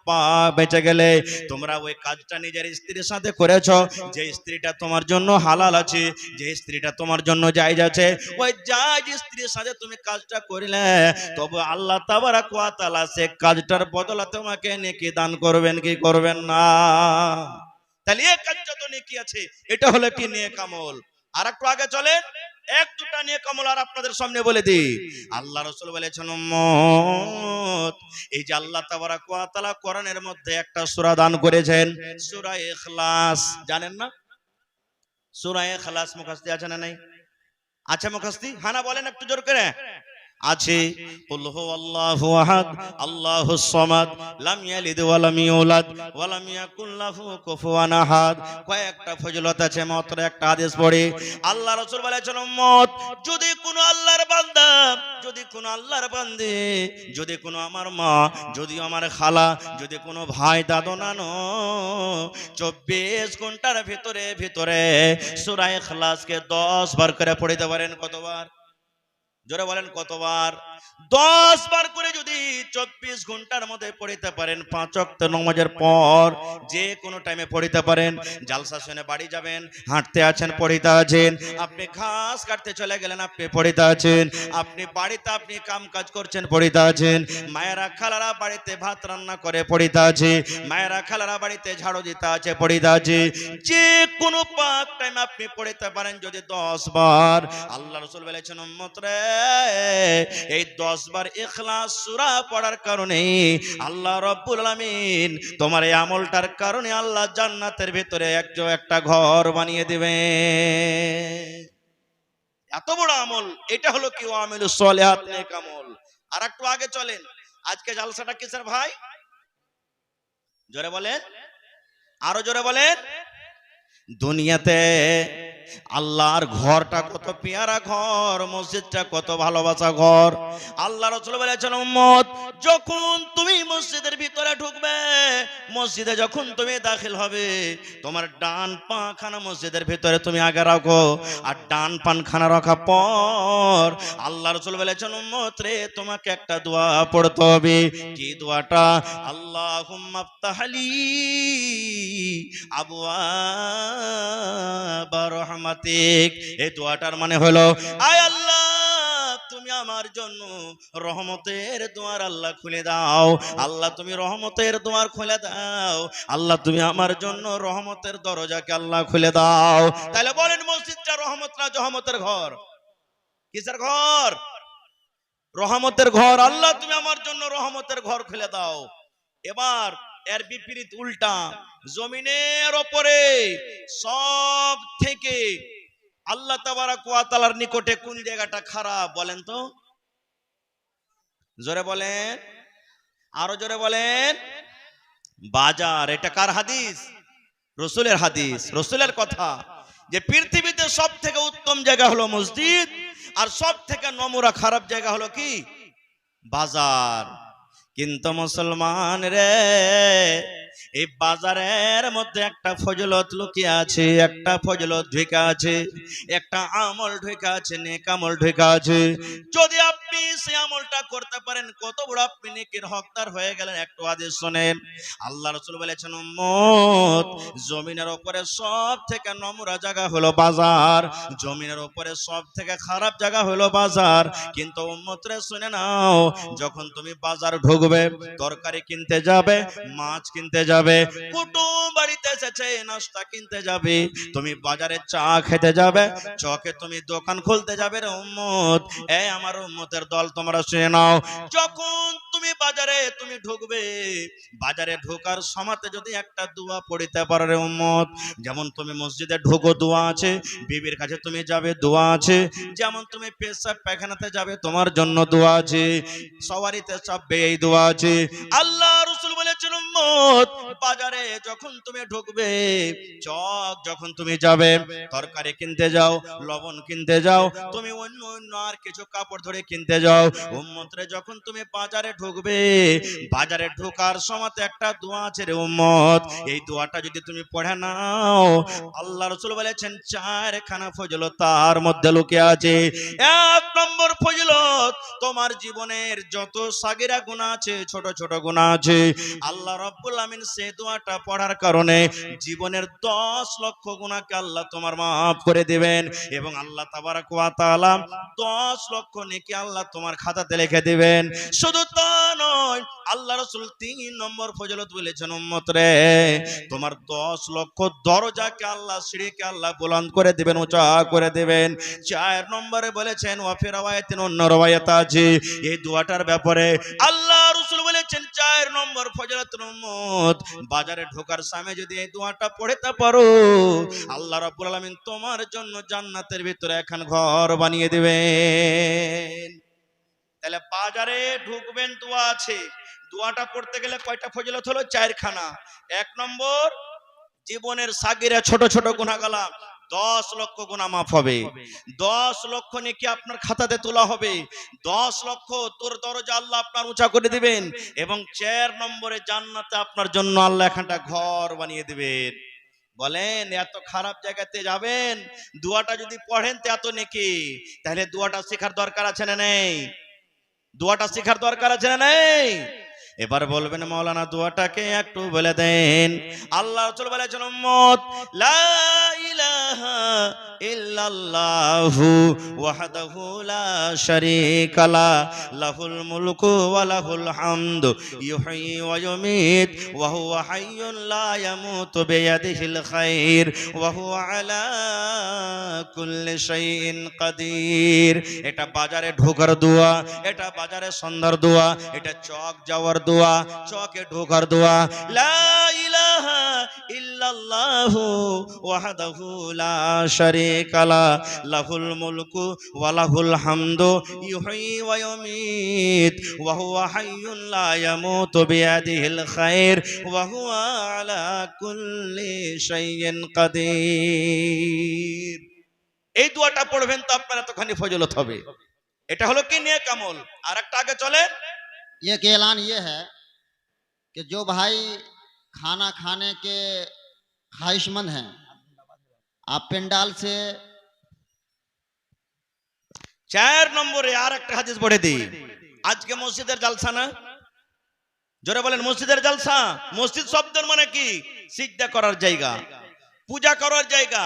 বেঁচে গেলে, তোমরা ওই কাজটা নিজের স্ত্রীর সাথে করেছো, যে স্ত্রীটা তোমার জন্য হালাল আছে, যে স্ত্রীটা তোমার জন্য জায়েজ আছে, ওই জায়েজ স্ত্রীর সাথে তুমি কাজটা করিলে, তবে আল্লাহ তাবারাক ওয়া তাআলা সে কাজটার বদলে তোমাকে নেকি দান করবেন কি করবেন না? তাহলে এই কাজটা তো নেকি আছে, এটা হলো কি নেক আমল। আর একটু আগে চলেন, এক দুটা নেক আমল আর আপনাদের সামনে বলে দিই। আল্লাহ রাসূল বলেছেন, উম্মত, এই যে আল্লাহ তাবারাক ওয়া তাআলা কোরআনের মধ্যে একটা সূরা দান করেছেন, সূরা ইখলাস, জানেন না? সূরা ইখলাস মুখস্থি আছে না নাই? আছে মুখস্থি? হানা বলেন একটু জোর করে। আছে। কুল হুয়াল্লাহু আহাদ আল্লাহুস সামাদ লাম ইয়ালিদ ওয়া লাম ইউলাদ ওয়া লাম ইয়াকুল লাহু কুফুয়ান আহাদ। কয়েকটা ফজিলত আছে, মাত্র একটা হাদিস পড়ি। আল্লাহ রাসূল বলেছেন, উম্মত, যদি কোনো আল্লাহর বান্দা, যদি কোনো আল্লাহর বান্দী, যদি কোনো আমার মা, যদি আমার খালা, যদি কোনো ভাই দাদু নানো 24 ঘন্টার ভিতরে সূরা ইখলাসকে 10 বার করে পড়তে পারেন, কতবার? জোরে বলেন কতবার? 10 বার করে যদি 24 ঘন্টার মধ্যে পড়িতে পারেন, 5 ওয়াক্ত নামাজের পর যে কোনো টাইমে পড়িতে পারেন। জালসা শুনে বাড়ি যাবেন, হাঁটতে আছেন পড়িতে আছেন, আপনি ঘাস কাটতে চলে গেলেন আপনি পড়িতে আছেন, আপনি বাড়িতে আপনি কাম কাজ করছেন পড়িতে আছেন, মায়েরা খালারা বাড়িতে ভাত রান্না করে পড়িতে আছে, মায়েরা খালারা বাড়িতে ঝাড়ু দিতে আছে পড়িতে আছে, যে কোনো পাক টাইম আপনি পড়িতে পারেন যদি 10 বার। আল্লাহ রাসূল বলেছেন, উম্মত রে, এই 10 বার ইখলাস সূরা পড়ার কারণে আল্লাহ রাব্বুল আলামিন তোমার এই আমলটার কারণে আল্লাহ জান্নাতের ভিতরে একটা ঘর বানিয়ে দিবে। এত বড় আমল, এটা হলো কি আমিলুস সলিহাত, নেক আমল। আর একটু আগে চলেন, আজকে জালসাটা কিসের ভাই? জোরে বলেন, আরো জোরে বলেন। দুনিয়াতে আল্লাহর ঘরটা কত পেয়ারা ঘর, মসজিদটা কত ভালোবাসা ঘর। আল্লাহ রাসূল বলেছেন, উম্মত, যখন তুমি মসজিদের ভিতরে ঢুকবে, মসজিদে যখন তুমি দাখিল হবে, তোমার ডান পা খানা মসজিদের ভিতরে তুমি আগে রাখো, আর ডান পান খানা রাখার পর আল্লাহ রাসূল বলেছেন, উম্মত রে, তোমাকে একটা দোয়া পড়তে হবে। কি দোয়াটা? আল্লাহুম্মা আফতাহলি আবওয়াবা রাহমাতিক। এই দোয়াটার মানে হলো, আয় আল্লাহ, তুমি আমার জন্য রহমতের দুয়ার আল্লাহ খুলে দাও। আল্লাহ, তুমি রহমতের দুয়ার খুলে দাও। আল্লাহ, তুমি আমার জন্য রহমতের দরজাকে আল্লাহ খুলে দাও। তাহলে বলেন, মসজিদটা রহমত না জহমতের ঘর? কিসের ঘর? রহমতের ঘর। আল্লাহ, তুমি আমার জন্য রহমতের ঘর খুলে দাও। এবার এর বিপরীত, উল্টা, জমিনের উপরে সব থেকে আল্লাহ তাবারাক ওয়া তাআলার নিকটে কোন জায়গাটা খারাপ বলেন তো? জোরে বলেন, আরো জোরে বলেন। বাজার। এটা কার হাদিস? রাসূলের হাদিস, রাসূলের কথা, যে পৃথিবীতে সব থেকে উত্তম জায়গা হলো মসজিদ, আর সব থেকে নমুনা খারাপ জায়গা হলো কি? বাজার। কিন্তু মুসলমান রে, এই বাজারের মধ্যে একটা ফজিলত লুকিয়ে আছে, একটা ফজিলত ঢুকে আছে, একটা আমল ঢুকে আছে, নেক আমল ঢুকে আছে। যদি আপনি সেই আমলটা করতে পারেন কত বড় আপনি নেকির হকদার হয়ে গেলেন। একটু হাদিস শুনেন, আল্লাহ রাসূল বলেছেন, উম্মত, জমিনের উপরে সব থেকে নোংরা জায়গা হলো বাজার, জমিনের উপরে সব থেকে খারাপ জায়গা হলো বাজার। কিন্তু উম্মত রে শুনে নাও, যখন তুমি বাজার ঢুকবে, তরকারি কিনতে যাবে, মাছ কিনতে যাবে, কুটুম বাড়িতে এসেছে নাস্তা কিনতে যাবে, তুমি বাজারে চা খেতে যাবে, চকে তুমি দোকান খুলতে যাবে রে উম্মত। এই আমার উম্মতের দল, তোমরা শুনে নাও, যখন তুমি বাজারে তুমি ঢুকবে, বাজারে ঢোকার সময়তে যদি একটা দোয়া পড়িতে পারো রে উম্মত, যেমন তুমি মসজিদে ঢোকো দোয়া আছে, বিবির কাছে তুমি যাবে দোয়া আছে, যেমন তুমি পেশাব পায়খানাতে যাবে তোমার জন্য দোয়া আছে, সওয়ারিতে চাপবে এই দোয়া আছে। আল্লাহ রাসূল বলেছেন, উম্মত, বাজারে যখন তুমি ঢুকবে, চক যখন তুমি যাবে, তরকারি কিনতে যাও, লবণ কিনতে যাও, তুমি অন্য অন্য আর কিছু কাপড় ধরে কিনতে যাও, উম্মত রে যখন তুমি বাজারে ঢুকবে, বাজারে ঢোকার সময় একটা দোয়া আছে রে উম্মত, এই দোয়াটা যদি তুমি পড়ে নাও, আল্লাহ রাসূল বলেছেন চারখানা ফজিলত তার মধ্যে লুকিয়ে আছে। এক নম্বর ফজিলত, তোমার জীবনের যত সাগিরা গুনাহ আছে, ছোট ছোট গুনাহ আছে, আল্লাহ রাব্বুল আমিন সেই দোয়াটা পড়ার কারণে জীবনের 10 লক্ষ গুনাহকে আল্লাহ তোমার মাফ করে দিবেন, এবং আল্লাহ তাবারাক ওয়া তাআলা 10 লক্ষ নেকি আল্লাহ তোমার খাতাতে লিখে দিবেন। শুধু তা নয়, আল্লাহ রাসূল 3 নম্বর ফজিলত বলেছেন, উম্মত রে, তোমার 10 লক্ষ দরজাকে আল্লাহ, সিঁড়িকে আল্লাহ বুলন্দ করে দিবেন, উঁচা করে দিবেন। 4 নম্বরে বলেছেন, ওয়া ফি রাওয়ায়াতিন, অন্য রাওয়ায়াত আছে এই দোয়াটার ব্যাপারে, আল্লাহ রাসূল বলেছেন 4 নম্বর ফজিলত, উম্মত, বাজারে ঢোকার সময় যদি এই দোয়াটা পড়তে পারো, আল্লাহ রাব্বুল আলামিন তোমার জন্য জান্নাতের ভিতরে এখন ঘর বানিয়ে দিবেন। তাহলে বাজারে ঢুকবেন দোয়া আছে, দোয়াটা পড়তে গেলে কয়টা ফজিলত হলো? 4খানা। 1 নম্বর, জীবনের সাগিরা ছোট ছোট গুনাহগালা 10 লক্ষ গুনাহ মাফ হবে, 10 লক্ষ নেকি আপনার খাতাতে তোলা হবে, 10 লক্ষ তোর দরজা আল্লাহ আপনার উঁচা করে দিবেন, এবং 4 নম্বরে জান্নাতে আপনার জন্য আল্লাহ একটা ঘর বানিয়ে দিবেন। বলেন, এত খারাপ জায়গাতে যাবেন, দোয়াটা যদি পড়েন তো এত নেকি, তাহলে দোয়াটা শেখার দরকার আছে না নেই? দোয়াটা শেখার দরকার আছে না নেই? এবার বলবেন, মাওলানা দোয়াটাকে একটু বলে দেন। আল্লাহ রাসূল বলেছেন, উম্মত, লা ইলাহা ইল্লাল্লাহু ওয়াহদাহু লা শারীকা লা, লাহুল মুলকু ওয়া লাহুল হামদু, ইউহয়ি ওয়া ইউমীত ওয়া হুয়া হাইয়্যুন লা ইয়ামুতু বিয়াদিহিল খায়র ওয়া হুয়া আলা কুল্লি শাইইন কাদির। এটা বাজারে ঢোকার দোয়া, এটা বাজারে সন্ধ্যার দোয়া, এটা চক যাওয়ার দোয়া, চকে ঢোকার দোয়া। লা ইলাহা ইল্লাল্লাহু ওয়াহদাহু লা শারীকা লা, লাহুল মুলকু ওয়া লাহুল হামদু, ইউহয়ি ওয়া ইউমীত ওয়া হুয়া হাইয়্যুন লা ইয়ামুতু বিয়াদিহিল খায়র ওয়া হুয়া আলা কুল্লি শাইইন কাদির। এই দোয়াটা পড়বেন তো আপনার এতখানি ফজিলত হবে। এটা হলো কি নেক আমল। আর একটা আগে চলেন, एक ऐलान ये है कि जो भाई खाना खाने के ख्वाहिशमंद हैं, आप पेंडाल से 4 নম্বরে আর একটা হাদিস পড়ে দিই। আজকে মসজিদের জালসা না? জোরে বলেন, মসজিদের জালসা। মসজিদ শব্দের মানে কি? সিজদা করার জায়গা, পূজা করার জায়গা।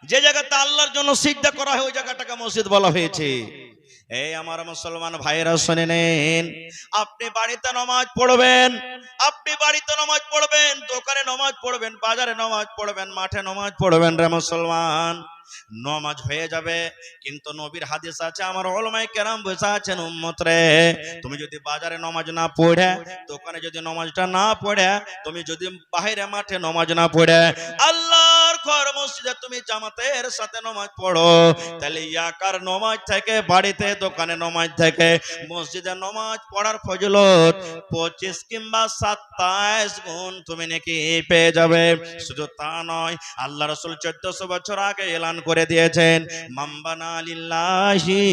যে জায়গাতে আল্লাহর জন্য সিজদা করা হয় ওই জায়গাটাকে মসজিদ বলা হয়েছে। এই আমার মুসলমান ভাইরা শুনে নেন, আপনি বাড়িতে নামাজ পড়বেন, আপনি বাড়িতে নামাজ পড়বেন, দোকানে নামাজ পড়বেন, বাজারে নামাজ পড়বেন, মাঠে নামাজ পড়বেন রে মুসলমান, নামাজ হয়ে যাবে। কিন্তু নবীর হাদিস আছে, আমার উলামায়ে কেরাম বসে আছেন, উম্মত রে, তুমি যদি বাজারে নামাজ না পড়ে, দোকানে যদি নামাজটা না পড়ে, তুমি যদি বাইরে মাঠে নামাজ না পড়ে, আল্লাহর ঘর মসজিদে তুমি জামাতের সাথে নামাজ পড়ো, তাহলে ইয়াকার নামাজ থেকে, বাড়িতে দোকানে নামাজ থেকে মসজিদে নামাজ পড়ার ফজিলত 25 কিংবা 27 গুণ তুমি নাকি পেয়ে যাবে। শুধু তা নয়, আল্লাহ রাসূল 1400 বছর আগে এলান করে দিয়েছেন, মান বানা লিল্লাহি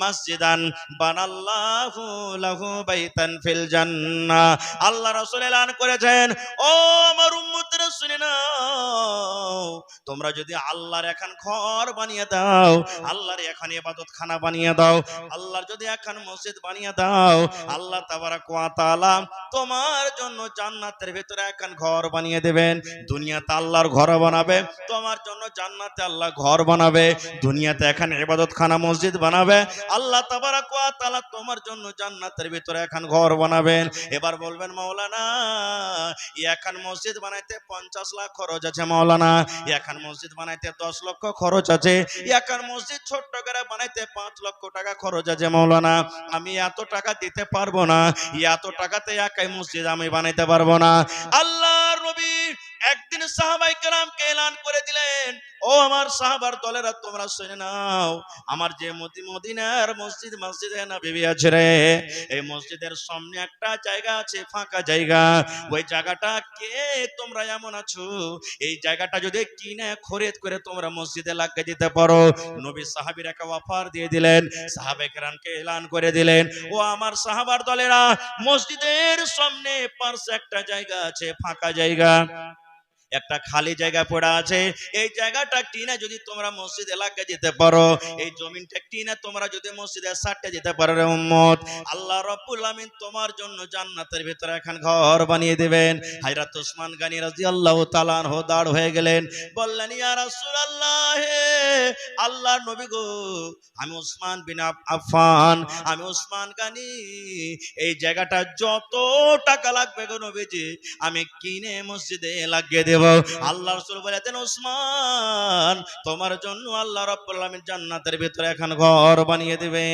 মসজিদান বানাল্লাহু লাহু বাইতান ফিল জান্নাহ। আল্লাহ রাসূল এলান করেছেন, ও আমার উম্মতের শুনে নাও, তোমরা যদি আল্লাহর এখন ঘর বানিয়ে দাও, আল্লাহর এখন ইবাদত খানা বানিয়ে দাও, আল্লাহর যদি এখন মসজিদ বানিয়ে দাও, আল্লাহ তাবারাক ওয়া তাআলা তোমার জন্য জান্নাতের ভিতরে এখন ঘর বানিয়ে দেবেন। দুনিয়াতে আল্লাহর ঘর বানাবে, তোমার জন্য জান্নাতে আল্লাহ ঘর বানাবে। দুনিয়াতে এখন ইবাদত খানা মসজিদ বানাবে, আল্লাহ তাবারাক ওয়া তাআলা তোমার জন্য জান্নাতের ভিতরে এখন ঘর বানাবেন। এবার বলবেন মাওলানা, এখন মসজিদ বানাইতে 50 লাখ খরচ আছে মাওলানা, এখন মসজিদ বানাইতে 10 লক্ষ খরচ আছে, এখন মসজিদ ছোট্ট করে বানাইতে 5 লক্ষ টাকা খরচ আছে মাওলানা, আমি এত টাকা দিতে পারবো না, এত টাকাতে একাই মসজিদ আমি বানাইতে পারবো না। আল্লাহর নবী একদিন সাহাবায়ে কেরামকে এলান করে দিলেন, ও আমার সাহাবার দলেরা, তোমরা শুনে নাও, আমার যে মদিনার মসজিদ, মসজিদে নববী আছে রে, এই মসজিদের সামনে একটা জায়গা আছে, ফাঁকা জায়গা, ওই জায়গাটা কে তোমরা এমন আছো, এই জায়গাটা যদি কিনে খরিদ করে তোমরা মসজিদে লাগিয়ে দিতে পারো। নবী সাহাবীরাকে অফার দিয়ে দিলেন, সাহাবায়ে কেরামকে এলান করে দিলেন, ও আমার সাহাবার দলেরা, মসজিদের সামনে পাশে একটা জায়গা আছে, ফাঁকা জায়গা, একটা খালি জায়গা পড়ে আছে, এই জায়গাটা কিনে যদি তোমরা মসজিদে লাগিয়ে দিতে পারো, এই জমিনটা কিনে তোমরা যদি মসজিদে সাটে দিতে পারো রে উম্মত, আল্লাহ রাব্বুল আমিন তোমার জন্য জান্নাতের ভিতরে এখন ঘর বানিয়ে দিবেন। হযরত ওসমান গনি রাদিয়াল্লাহু তাআলা আনহু দাঁড় হয়ে গেলেন, বললেন, ইয়া রাসূলুল্লাহ, আল্লাহর নবী গো, আমি ওসমান বিন আফফান, আমি ওসমান গনি, এই জায়গাটা যত টাকা লাগবে গো নবীজি, আমি কিনে মসজিদে লাগিয়ে দেব। আল্লাহ রাসূল বলেছেন, ওসমান, তোমার জন্য আল্লাহ রাব্বুল আলামিন জান্নাতের ভিতরে এখন ঘর বানিয়ে দিবে।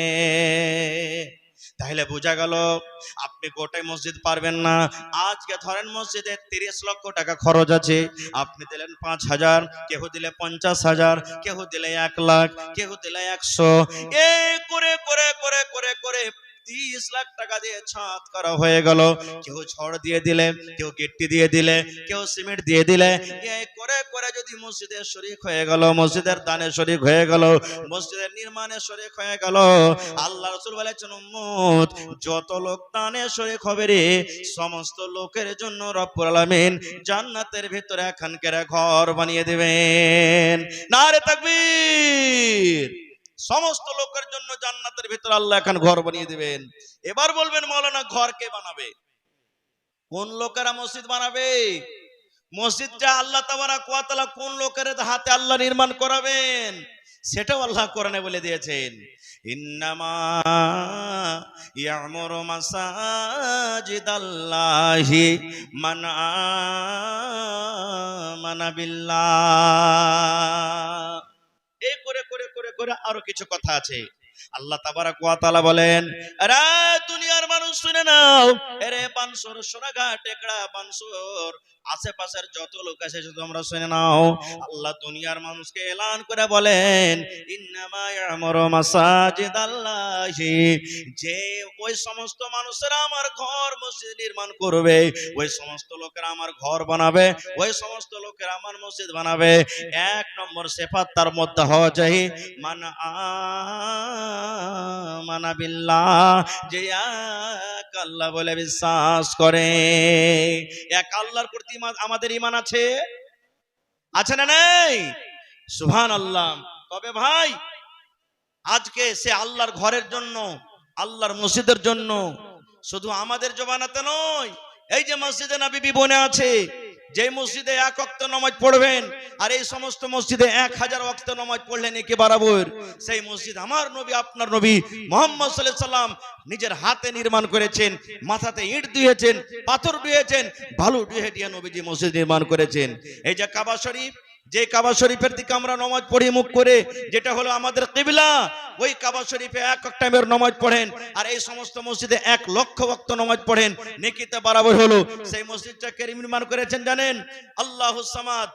তাহলে বোঝা গেল আপনি গোটাই মসজিদ পারবেন না। আজকে ধরেন মসজিদে 30 লক্ষ টাকা খরচ আছে, আপনি দিলেন 5,000, কেউ দিলে 50,000, কেউ দিলে 1 লাখ, কেউ দিলে 100, এই করে করে করে করে করে 30 লাখ টাকা দিয়ে ছাদ করা হয়ে গেল। কেউ ছড় দিয়ে দিলে, কেউ গিট্টি দিয়ে দিলে, কেউ সিমেন্ট দিয়ে দিলে, এই করে করে যদি মসজিদের শরীক হয়ে গেল, মসজিদের দানে শরীক হয়ে গেল, মসজিদের নির্মাণে শরীক হয়ে গেল, আল্লাহ রাসূল বলেছেন, উম্মত, যত লোক দানে শরীক হবে রে, সমস্ত লোকের জন্য রব্বুল আলামিন জান্নাতের ভিতরে এখানকার ঘর বানিয়ে দিবেন। নারে তাকবীর! সমস্ত লোকের জন্য জান্নাতের ভিতরে আল্লাহ এখন ঘর বানিয়ে দিবেন। এবার বলবেন, মাওলানা, ঘর কে বানাবে? কোন লোকেরা মসজিদ বানাবে? মসজিদটা আল্লাহ তাবারাক ওয়া তাআলা কোন লোকের হাতে আল্লাহ নির্মাণ করাবেন, সেটাও আল্লাহ কোরআনে বলে দিয়েছেন। ইন্নামা ইয়ামুরু মাসাজিদাল্লাহি মান আমানা বিল্লাহ। এই করে করে করে করে আরো কিছু কথা আছে। আল্লাহ তাবারাক ওয়া তাআলা বলেন, আরে দুনিয়ার মানুষ শুনে নাও, আরে বানসর, সোনাঘাট, টেকড়া, বানসর, আশেপাশের যত লোক আছে তোমরা শুনে নাও, আল্লাহ দুনিয়ার মানুষকে এলান করে বলেন, ইন্নামা ইয়ামুরু মাসাজিদাল্লাহি, যে ওই সমস্ত মানুষেরা আমার ঘর মসজিদ নির্মাণ করবে, ওই সমস্ত লোকেরা আমার ঘর বানাবে, ওই সমস্ত লোকেরা আমার মসজিদ বানাবে, 1 নম্বর সিফাত তার মধ্যে হওয়া চাই মান আমানা বিল্লাহ, যে এক আল্লাহ বলে বিশ্বাস করে। এক আল্লাহর প্রতি আমাদের ঈমান আছে, আছে না নেই? সুবহানাল্লাহ। তবে ভাই, আজকে সে আল্লাহর ঘরের জন্য, আল্লাহর মসজিদের জন্য শুধু আমাদের জবানাতে নয়, এই যে মসজিদে নববী বনে আছে, যে মসজিদে 1 ওয়াক্ত নামাজ পড়বেন, আর এই সমস্ত মসজিদে 1000 ওয়াক্ত নামাজ পড়লে নেকি বরাবর, সেই মসজিদ আমার নবী, আপনার নবী মুহাম্মদ সাল্লাল্লাহু আলাইহি সাল্লাম নিজের হাতে নির্মাণ করেছেন। মাথাতে ইট দিয়েছেন, পাথর দিয়েছেন, বালু দিয়ে নবীজি মসজিদ নির্মাণ করেছেন। এই যে কাবা শরীফ, যে কাবা শরীফের দিকে আমরা নামাজ পড়ি মুখ করে, যেটা হলো আমাদের কিবলা, ওই কাবা শরীফে 1 টাইমের নামাজ পড়েন, আর এই সমস্ত মসজিদে 1 লক্ষ ওয়াক্ত নামাজ পড়েন, নেকিতে বরাবর হলো। সেই মসজিদটা কে নির্মাণ করেছেন জানেন? আল্লাহুস সামাদ,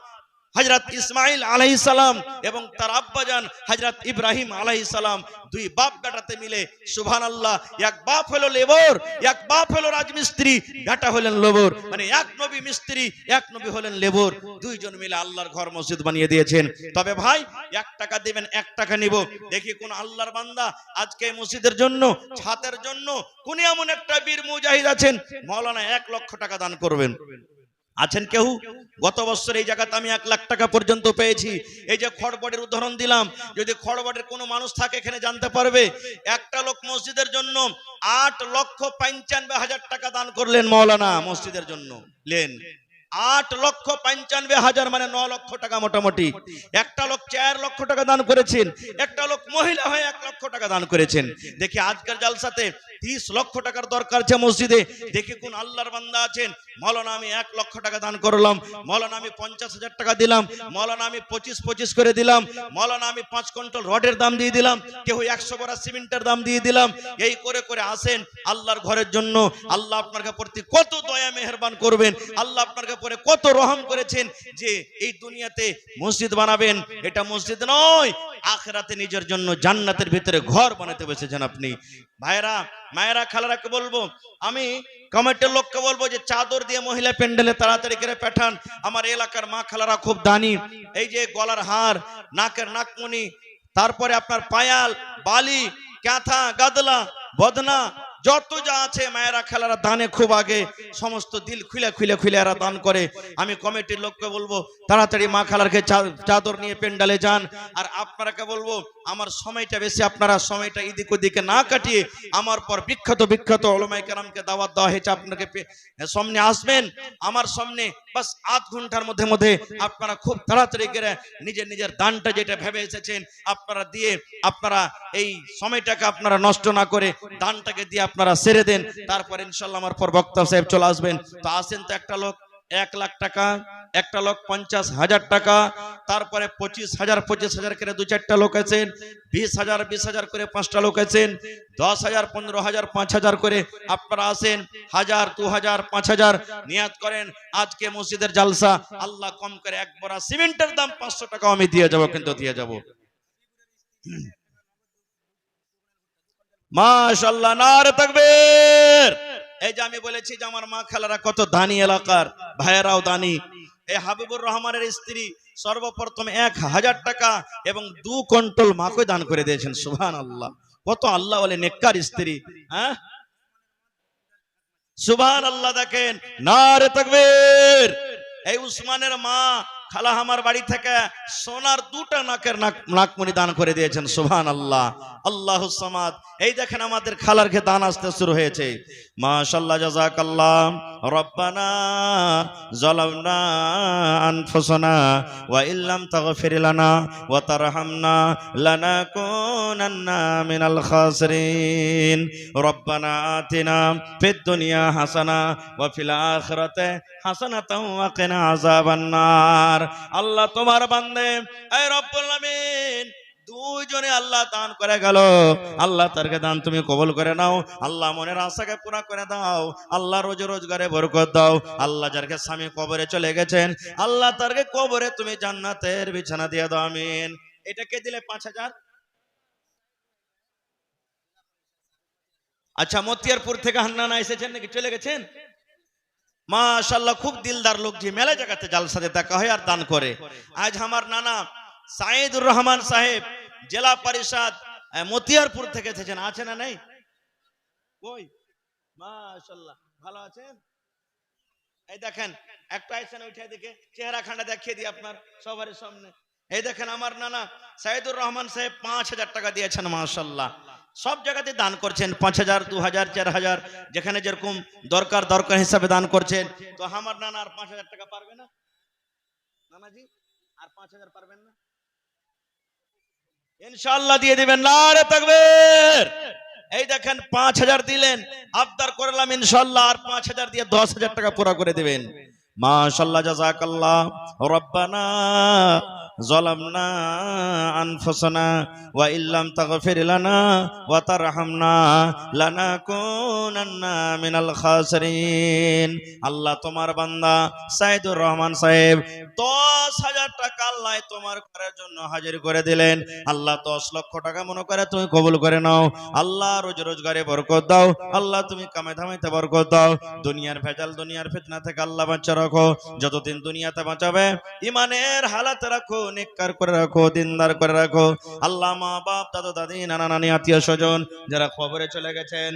হযরত ইসমাঈল আলাইহিস সালাম এবং তার আব্বাজান হযরত ইব্রাহিম আলাইহিস সালাম, 2 বাপ বেটাতে মিলে, সুবহানাল্লাহ, এক বাপ হলো লেবর, এক বাপ হলো রাজমিস্ত্রি, বেটা হলেন লেবর, মানে এক নবী মিস্ত্রি, এক নবী হলেন লেবর, 2 জন মিলে আল্লাহর ঘর মসজিদ বানিয়ে দিয়েছেন। তবে ভাই, 1 টাকা দিবেন, 1 টাকা নিব, দেখি কোন আল্লাহর বান্দা আজকে মসজিদের জন্য, ছাদের জন্য কোন এমন একটা বীর মুজাহিদ আছেন, মাওলানা 1 লক্ষ টাকা দান করবেন। আছেন কেউ? গত বছর এই জায়গাতে আমি 1 লাখ টাকা পর্যন্ত পেয়েছি। এই যে খড়বড়ের উদাহরণ দিলাম, যদি খড়বড়ের কোনো মানুষ থাকে এখানে জানতে পারবে, একটা লোক মসজিদের জন্য 8,95,000 টাকা দান করলেন মৌলানা, মসজিদের জন্য লেন 8,95,000 মানে 9 লক্ষ টাকা মোটামুটি। একটা লোক 4 লক্ষ টাকা দান করেছেন, একটা লোক মহিলা হয়ে 1 লক্ষ টাকা দান করেছেন। দেখি আজকের জালসাতে 30 লক্ষ টাকার দরকার আছে মসজিদে, দেখি কোন আল্লাহর বান্দা আছেন, মৌলানা আমি 1 লক্ষ টাকা দান করলাম, মৌলানা আমি 50,000 টাকা দিলাম, মৌলানা আমি 25 করে দিলাম, মৌলানা আমি 5 কুইন্টাল রডের দাম দিয়ে দিলাম, কেউ 100 বড়া সিমেন্টের দাম দিয়ে দিলাম। এই করে করে আসেন আল্লাহর ঘরের জন্য। আল্লাহ আপনার প্রতি কত দয়া মেহেরবান করবেন, আল্লাহ আপনার পরে কত রহম করেছেন যে এই দুনিয়াতে মসজিদ বানাবেন। এটা মসজিদ নয়, আখিরাতে নিজের জন্য জান্নাতের ভিতরে ঘর বানাতে বসেছেন আপনি। ভাইরা, মায়েরা, খালারাকে বলবো, আমি কমিটির লোককে বলবো যে চাদর দিয়ে মহিলা প্যান্ডেলে তাড়াতাড়ি করে পাঠান। আমার এলাকার মা খালারা খুব দানি, এই যে গলার হার, নাকের নাকমণি, তারপরে আপনার পায়াল, বালি, কাঁথা, গাদলা, বদনা, যত যা আছে মায়েরা খালারা দানে খুব আগে, সমস্ত দিল খুলে খুলে খুলে এরা দান করে। আমি কমিটির লোককে বলবো তাড়াতাড়ি মা খালারকে চাদর নিয়ে প্যান্ডালে যান। আর আপনারাকে বলবো আমার সময়টা বেশি, আপনারা সময়টা এদিক ওদিকে না কাটিয়ে আমার পর বিখ্যাত বিখ্যাত উলামায়ে কেরামকে দাওয়াত দেওয়া হয়েছে, আপনাকে সামনে আসবেন আমার সামনে, বাস আধ ঘন্টার মধ্যে মধ্যে আপনারা খুব তাড়াতাড়ি করে নিজের নিজের দানটা যেটা ভেবে এসেছেন আপনারা দিয়ে, আপনারা এই সময়টাকে আপনারা নষ্ট না করে দানটাকে দিয়ে আপনারা সেরে দেন। তারপর ইনশাআল্লাহ আমার পর বক্তা সাহেব চলে আসবেন। তো আসেন তো, একটা লোক 1 লাখ টাকা, একটা লোক 50,000 টাকা, তারপরে 25,000 করে 2-4টা লোক আছেন, 20,000 করে 5টা লোক আছেন, 10,000, 15,000, 5,000 করে আপনারা আসেন, 1,000, 2,000, 5,000 নিয়াত করেন। আজকে মসজিদের জালসা, আল্লাহ কম করে এক বড়া সিমেন্টের দাম 500 টাকা আমি দিয়ে যাব, কিন্তু দিয়ে যাব। মাশাআল্লাহ, নারে তাকবীর। এই যে আমি বলেছি যে আমার মা খালারা কত দানি, এলাকার ভাইয়েরাও দানি। এই হাবিবুর রহমানের স্ত্রী সর্বপ্রথম 1,000 টাকা এবং 2 কুইন্টাল মাকে দান করে দিয়েছেন। সুবহানাল্লাহ, কত আল্লাহ বলে নেককার স্ত্রী। হ্যাঁ, সুবহানাল্লাহ। দেখেন, নারে তাকবীর। এই উসমানের মা খালা আমার বাড়ি থেকে সোনার 2টা নাকের নাকমণি দান করে দিয়েছেন। সুবহানাল্লাহ, আল্লাহুস সামাদ। এই দেখেন আমাদের খালারকে দান আসতে শুরু হয়েছে। মাশাআল্লাহ, জাযাকাল্লাহ। রব্বানা যালামনা আনফুসানা ওয়া ইল্লাম তাগফির লানা ওয়া তারহামনা লানাকুনান্না মিনাল খাসিরিন। রব্বানা আতিনা ফিদ দুনিয়া হাসানা ওয়া ফিল আখিরাতি হাসানাতাও ওয়া কিনা আযাবান নার। আল্লাহ তোমার বান্দে এই রব্বুল আমিন দুইজনে আল্লাহ দান করে গেল, আল্লাহ তারকে দান তুমি কবুল করে নাও। আল্লাহ মনের আশাকে পুরা করে দাও, আল্লাহ রোজ রোজগারে বরকত দাও। আল্লাহ যারকে স্বামী কবরে চলে গেছেন, আল্লাহ তারকে কবরে তুমি জান্নাতের বিছানা দিয়ে দাও, আমিন। এটাকে দিলে 5,000। আচ্ছা, মতিয়ারপুর থেকে হান্নানা এসেছেন নাকি চলে গেছেন? মাশাআল্লাহ, খুব দিলদার লোক, যে মেলা জায়গাতে জালসাতে দেখা হয় আর দান করে। আজ আমার নানা সাইদুর রহমান সাহেব জেলা পরিষদ মতিয়ারপুর থেকে এসেছেন। আছে না নাই? কই, মাশাআল্লাহ, ভালো আছেন? এই দেখেন, একটা আইসেন উঠে দেখে চেহারা খান্ডা দেখিয়ে দিই আপনার সবার সামনে। এই দেখেন আমার নানা সাইদুর রহমান সাহেব 5,000 টাকা দিয়েছেন। মাশাআল্লাহ, সব জায়গাতে দান করছেন, 5,000, 2,000, 4,000, যেখানে যেরকম দরকার দরকার হিসাবে দান করছেন। তো আমার নানা আর 5,000 টাকা পারবে না? নানাজি আর 5,000 পারবেন না? ইনশাআল্লাহ দিয়ে দিবেন। নারে তাকবীর। এই দেখেন 5,000 দিলেন, আবদার করলাম ইনশাআল্লাহ আর 5,000 দিয়ে 10,000 টাকা পুরা করে দিবেন। মাশাআল্লাহ, জাযাকাল্লাহ। রব্বানা যালামনা আনফুসানা ওয়া ইল্লাম তাগফির লানা ওয়া তারহামনা লানাকুনান্না মিনাল খাসিরিন। আল্লাহ তোমার বান্দা সাইদুর রহমান সাহেব 10,000 টাকা আল্লাহ তোমার করার জন্য হাজির করে দিলেন। আল্লাহ 10 লক্ষ টাকা মনে করে তুমি কবুল করে নাও। আল্লাহ রোজ রোজগারে বরকত দাও, আল্লাহ তুমি কামে ধামেতে বরকত দাও। দুনিয়ার ভেজাল, দুনিয়ার ফিতনা থেকে আল্লাহ বাঁচা রাখো। যতদিন দুনিয়াতে বাঁচাবে ইমানের হালাতে রাখো, নেককার করে রাখো, দিনদার করে রাখো। আল্লাহ মা বাপ, দাদা দাদি, নানা নানি, আত্মীয় স্বজন যারা কবরে চলে গেছেন,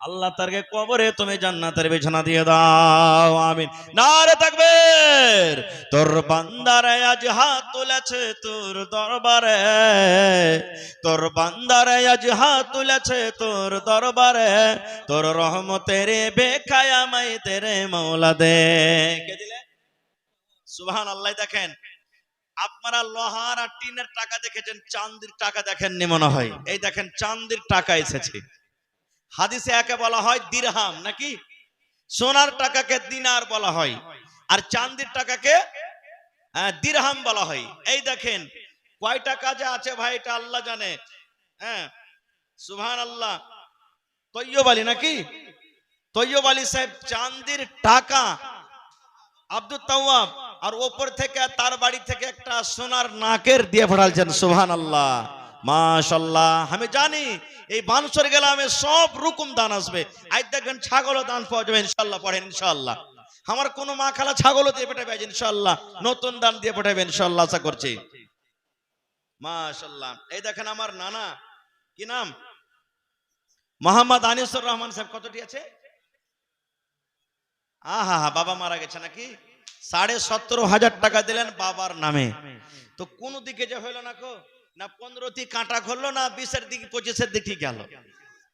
আল্লাহ তারকে কবরে তুমি জান্নাতের বিছানা দিয়ে দাও, আমিন। নারে তাকবীর। তোর বান্দারে আজ হাত তুলেছে তোর দরবারে, তোর বান্দারে আজ হাত তুলেছে তোর দরবারে, তোর রহমতের বেখায়া মাই তেরে মৌলা দে। কে দিলে? সুবহানাল্লাহ। দেখেন, আপনারা লোহার আর টিনের টাকা দেখেছেন, চাঁদির টাকা দেখেননি মনে হয়। এই দেখেন চাঁদির টাকা এসেছে। হাদিসে একে বলা হয় দিরহাম, নাকি? সোনার টাকাকে দিনার বলা হয়, আর চাঁদির টাকাকে দিরহাম বলা হয়। এই দেখেন কয় টাকা যে আছে ভাই, এটা আল্লাহ জানে। হ্যাঁ, সুবহানাল্লাহ। তৈয়ব আলী, নাকি? তৈয়ব আলী সাহেব চাঁদির টাকা, আব্দুল তাওয়াব, আর ওপর থেকে তার বাড়ি থেকে একটা সোনার নাকের দিয়ে পাঠালছেন। সুবহানাল্লাহ, মাশাআল্লাহ। আমি জানি এই বানসর গেলামে সব রকম দান আসবে। আজ দেখবেন ছাগলও দান পাওয়া যাবে ইনশাআল্লাহ। পড়েন ইনশাআল্লাহ। আমার কোন মা খালা ছাগলও দিয়ে পাঠাবে ইনশাআল্লাহ, নতুন দান দিয়ে পাঠাবে ইনশাআল্লাহ, আশা করছি। মাশাআল্লাহ। এই দেখেন আমার নানা, কি নাম? মোহাম্মদ আনিসুর রহমান সাহেব। কতটি আছে? আহা, বাবা মারা গেছে নাকি? 17,500 টাকা দিলেন বাবার নামে। তো কোন দিকে যে হইল না, কো না 15টি কাঁটা করলো, না 20-এর দিকে 25-এর দিকে গেল।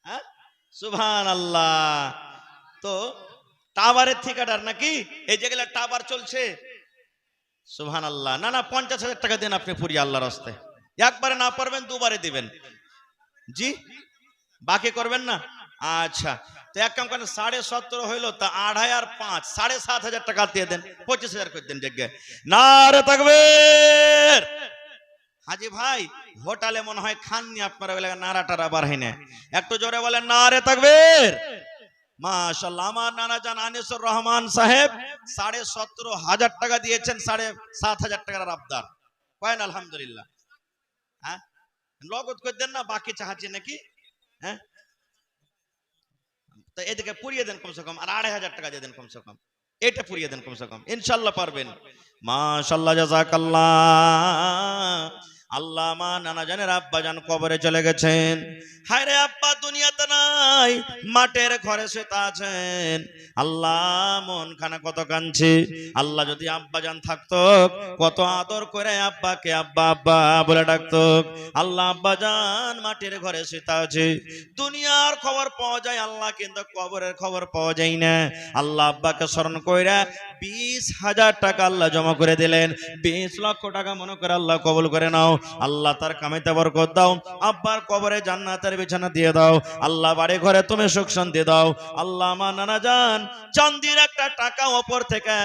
হ্যাঁ, সুবহানাল্লাহ। তো টাওয়ারের ঠিকাদার নাকি? এই যেগুলা টাওয়ার চলছে, সুবহানাল্লাহ। না না, 50,000 টাকা দেন আপনি পুরি আল্লাহর রাস্তায়। একবারে না পারবেন দুবারে দিবেন, জি, বাকি করবেন না। আচ্ছা, তো এক কাম করেন, 17.5 হইলো, তা 2.5 আর 5 7,500 টাকা দিয়ে দেন, 25,000 করে দেন জায়গায়। নারে তাকবীর। হাজি ভাই হোটেলে মনে হয় খাননি আপনারা, বলে নারা টারা বার হয় না, একটু জোরে বলেন নারে তাকবীর। মাশাআল্লাহ। আমার নানা জান আনিসুর রহমান সাহেব 17,500 টাকা দিয়েছেন, 7,500 টাকার আবদার। কয়েন আলহামদুলিল্লাহ। হ্যাঁ, নগদ করে দেন না, বাকি চাহাচ্ছি নাকি? হ্যাঁ, তো এদিকে পুড়িয়ে দেন কমসে কম, আর 2,500 টাকা দিয়ে দেন কমসে কম, এটা পুড়িয়ে দেন কমসে কম, ইনশাআল্লাহ পারবেন। মাশাআল্লাহ, জাযাকাল্লাহ। আল্লাহ মা নানা জানের আব্বা জান কবরে চলে গেছেন। হায় রে আব্বা দুনিয়াতে নাই, মাটির ঘরে শুয়ে আছেন। আল্লাহ মন খানা কত কাঁদছে। আল্লাহ যদি আব্বা জান থাকতো, কত আদর করে আব্বাকে আব্বা আব্বা বলে ডাকতো। আল্লাহ আব্বা জান মাটির ঘরে শুয়ে আছে। দুনিয়ার খবর পাওয়া যায় আল্লাহ, কিন্তু কবরের খবর পাওয়া যায় না। আল্লাহ আব্বাকে স্মরণ কইরা 20,000 টাকা আল্লাহ জমা করে দিলেন। 20 লক্ষ টাকা মনে করে আল্লাহ কবুল করে নাও। আল্লাহ তার কামাইতে বরকত দাও, আব্বার কবরে জান্নাতের বিছানা দিয়ে দাও। আল্লাহ বাড়ি ঘরে তুমি সুখ শান্তি দাও। আল্লাহ আমার নানা জান চাঁদির একটা টাকা ওপর থেকে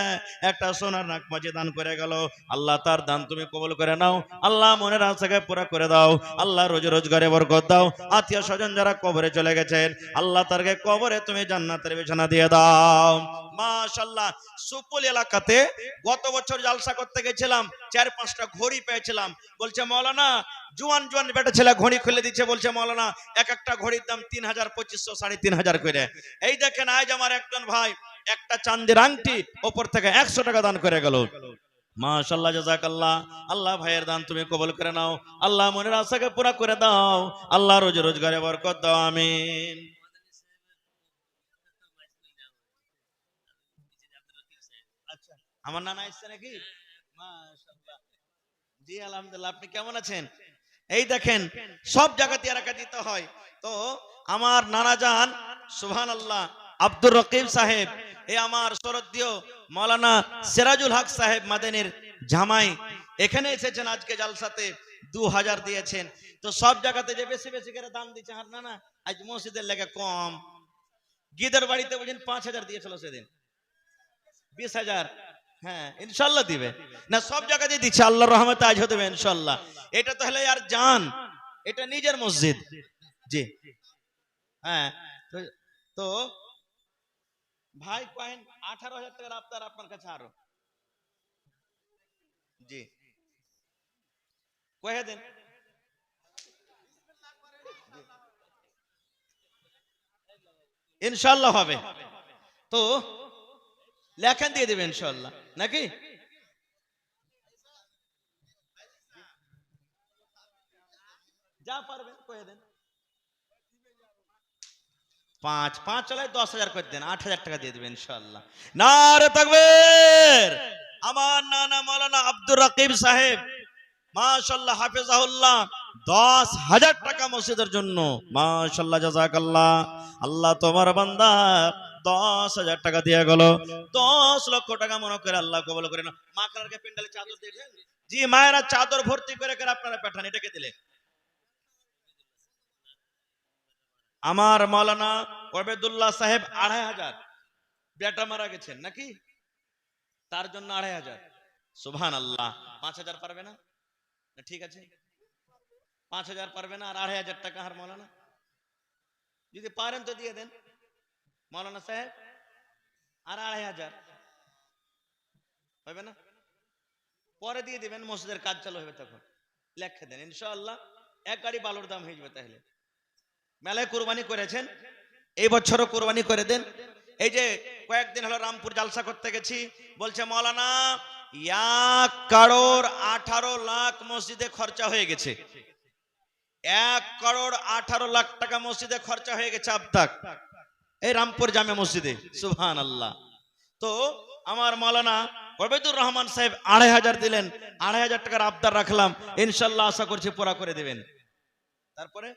একটা সোনার নাকমাজি দান করে গেল। আল্লাহ তার দান তুমি কবুল করে নাও। আল্লাহ মনের আশাকে পুরা করে দাও। আল্লাহ রোজ রোজগারে বরকত দাও। আত্মীয় স্বজন যারা কবরে চলে গেছেন, আল্লাহ তারকে কবরে তুমি জান্নাতের বিছানা দিয়ে দাও। মাশাআল্লাহ। সুপুল এলাকাতে গত বছর জালসা করতে গেছিলাম, 4-5টা ঘড়ি পেয়েছিলাম। বলছে মৌলানা, জুয়ান জুয়ান বেটা ছেলে ঘড়ি খুলে দিচ্ছে, বলছে মৌলানা এক একটা ঘড়ির দাম 3,000, 2,500, 3,500 করে। এই দেখেন আজ আমার একজন ভাই একটা চাঁদের আংটি ওপর থেকে 100 টাকা দান করে গেল। মাশাআল্লাহ, জাযাকাল্লাহ। আল্লাহ ভাইয়ের দান তুমি কবুল করে নাও। আল্লাহ মনের আশাকে পুরা করে দাও। আল্লাহ রোজ রোজগারে বরকত দাও, আমিন। আচ্ছা, আমার নানা এসেছে নাকি? মাশাআল্লাহ। জি আলহামদুলিল্লাহ। আপনি কেমন আছেন? এই দেখেন সব জায়গাতে এলাকা দিতে হয়। তো আমার নানা জান সুবহানাল্লাহ আব্দুর রকিব সাহেব, এই আমার শ্রদ্ধেয় মাওলানা সিরাজুল হক সাহেব মাদানির জামাই এখানে এসেছেন আজকে জালসাতে, 2,000 দিয়েছেন। তো সব জায়গাতে যে বেশি বেশি করে দান দিচ্ছে, আর না না আজ মসজিদের লেগে কম। গিদের বাড়িতে বলছেন 5,000 দিয়েছিল সেদিন, 20,000। হ্যাঁ ইনশাল্লাহ দিবে না, সব জায়গাতেই দিচ্ছে, আল্লাহর রহমতে আজও দেবে ইনশাল্লাহ। এটা তাহলে আর জান, এটা নিজের মসজিদ। জি হ্যাঁ। তো তো ভাই কয়েন 18,000 টাকার আবদার আপনার কাছে আরো। জি কয়ে দেন। ইনশাল্লাহ হবে। তো লেখেন দিয়ে দেবে ইনশাল্লাহ, নাকি? যা পারবেন কয়ে দেন। পাঁচ পাঁচ চলে 10,000 করে দেন, 8,000 টাকা দিয়ে দেবেন ইনশাআল্লাহ। নারে তাকবীর। আমার নানা মাওলানা আব্দুর রাকিব সাহেব মাশাআল্লাহ হাফেজাহুল্লাহ 10,000 টাকা মসজিদের জন্য, মাশাআল্লাহ জাযাকাল্লাহ। আল্লাহ তোমার বান্দা 10,000 টাকা দিয়ে গেল, 10 লক্ষ টাকা মনে করে আল্লাহ কবুল করে না। মা কালারকে পেন্ডালে চাদর দিয়েছেন, জি মায়েরা চাদর ভর্তি করে করে আপনারা পাঠান, এটাকে দিলে। আমার মাওলানা ওবেদুল্লাহ সাহেব 2,500, বেটা মারা গেছেন নাকি, তার জন্য 2,500। সুবহানাল্লাহ। 5,000 পারবে না? ঠিক আছে, 5,000 পারবে না, আর 2,500 টাকা আর মাওলানা যদি পারেন তো দিয়ে দেন মাওলানা সাহেব, আর 2,500 হবে না? পরে দিয়ে দিবেন, মসজিদের কাজ চালু হবে তখন লেখে দেন ইনশাআল্লাহ। এক গাড়ি বালুর দাম হয়ে যাবে। তাহলে মেলায় কুরবানি করেছেন, এই বছরও কুরবানি করে দেন। এই যে কয়েকদিন হলো রামপুর জালসা করতে গেছি, বলছে মাওলানা 1,18,00,000 মসজিদে খরচা হয়ে গেছে, 1,18,00,000 টাকা মসজিদে খরচা হয়ে গেছে আবতাক, এই রামপুর জামে মসজিদে। সুবহানাল্লাহ। তো আমার মাওলানা ওবেদুর রহমান সাহেব 2,500 দিলেন, 2,500 টাকার আবদার রাখলাম, ইনশাআল্লাহ আশা করছি পুরা করে দেবেন। তারপরে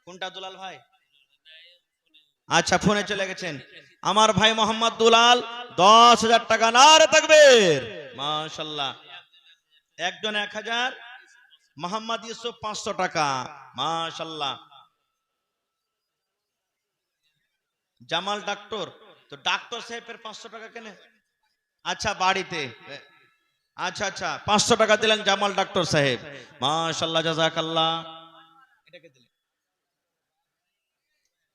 কোনটা দুলাল ভাই? আচ্ছা, ফোনে চলে গেছেন আমার ভাই মোহাম্মদ দুলাল, 10,000 টাকা। নারে তাকবীর। মাশাআল্লাহ। একজন 1,000, মোহাম্মদ ইউসুফ 500 টাকা। মাশাআল্লাহ। জামাল ডাক্তার, তো ডাক্তার সাহেবের 500 টাকা কেন? আচ্ছা বাড়িতে, আচ্ছা আচ্ছা 500 টাকা দিলেন জামাল ডাক্তার সাহেব, মাশাআল্লাহ জাযাকাল্লাহ। এটাকে দিলেন।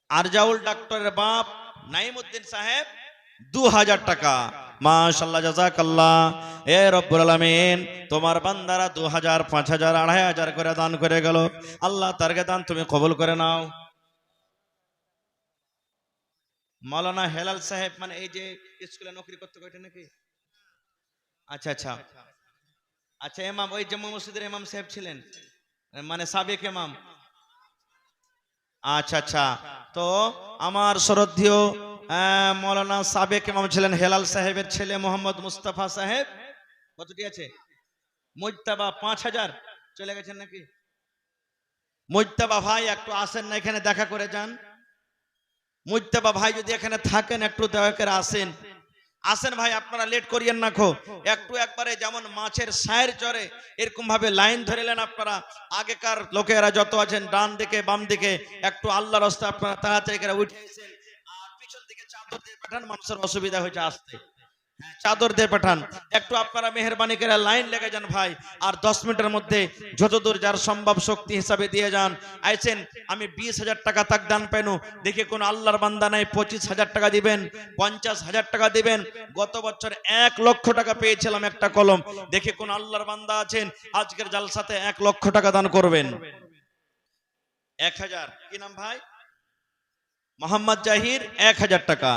আরজাউল ডাক্তারের বাপ নাইমউদ্দিন সাহেব 2,000 টাকা, মাশাআল্লাহ জাযাকাল্লাহ। এ রব্বুল আলামিন, তোমার বান্দারা 2,000, 5,000, 2,500 করে দান করে গেল, আল্লাহ তারকে দান তুমি কবুল করে নাও। মাওলানা হেলাল সাহেব, মানে এই যে স্কুলে নকরি করতে কয়টা নাকি? আচ্ছা আচ্ছা আচ্ছা, ইমাম, ওই জামা মসজিদের ইমাম সাহেব ছিলেন, মানে সাবেক ইমাম। আচ্ছা আচ্ছা, তো আমার শ্রদ্ধেয় মাওলানা সাবেক ইমাম ছিলেন হেলাল সাহেবের ছেলে মোহাম্মদ মুস্তাফা সাহেব, কতটি আছে? মুজতাবা 5,000 চলে গেছেন নাকি? মুজতাবা ভাই একটু আসেন না, এখানে দেখা করে যান। মুজতাবা ভাই যদি এখানে থাকেন একটু দয়া করে আসেন, আসেন ভাই, আপনারা লেট করিয়েন না খো, একটু একবারে যেমন মাছের সায়ের চরে এরকম ভাবে লাইন ধরেলেন আপনারা। আগেকার লোকেরা যত আছেন ডান দিকে বাম দিকে, একটু আল্লাহর রাস্তায় আপনারা তাড়াতাড়ি করে উঠে এসেন, আর পিছন দিকে চাদর দিয়ে পাঠান, মানুষের অসুবিধা হয়েছে আসতে, চাদর দিয়ে পাঠান। একটু আপনারা মেহেরবানি করে লাইন লেগে যান ভাই, আর 10 মিনিটের মধ্যে যতদূর যার সম্ভব শক্তি হিসাবে দিয়ে যান। আইছেন আমি 20,000 টাকা তাক দান পেনু, দেখে কোন আল্লাহর বান্দা নাই 25,000 টাকা দিবেন, 50,000 টাকা দিবেন। গত বছর 1 লক্ষ টাকা পেয়েছিলাম একটা কলম, দেখে কোন আল্লাহর বান্দা আছেন আজকের জালসাতে 1 লক্ষ টাকা দান করবেন। 1,000, কি নাম ভাই? মোহাম্মদ জাহির, 1,000 টাকা।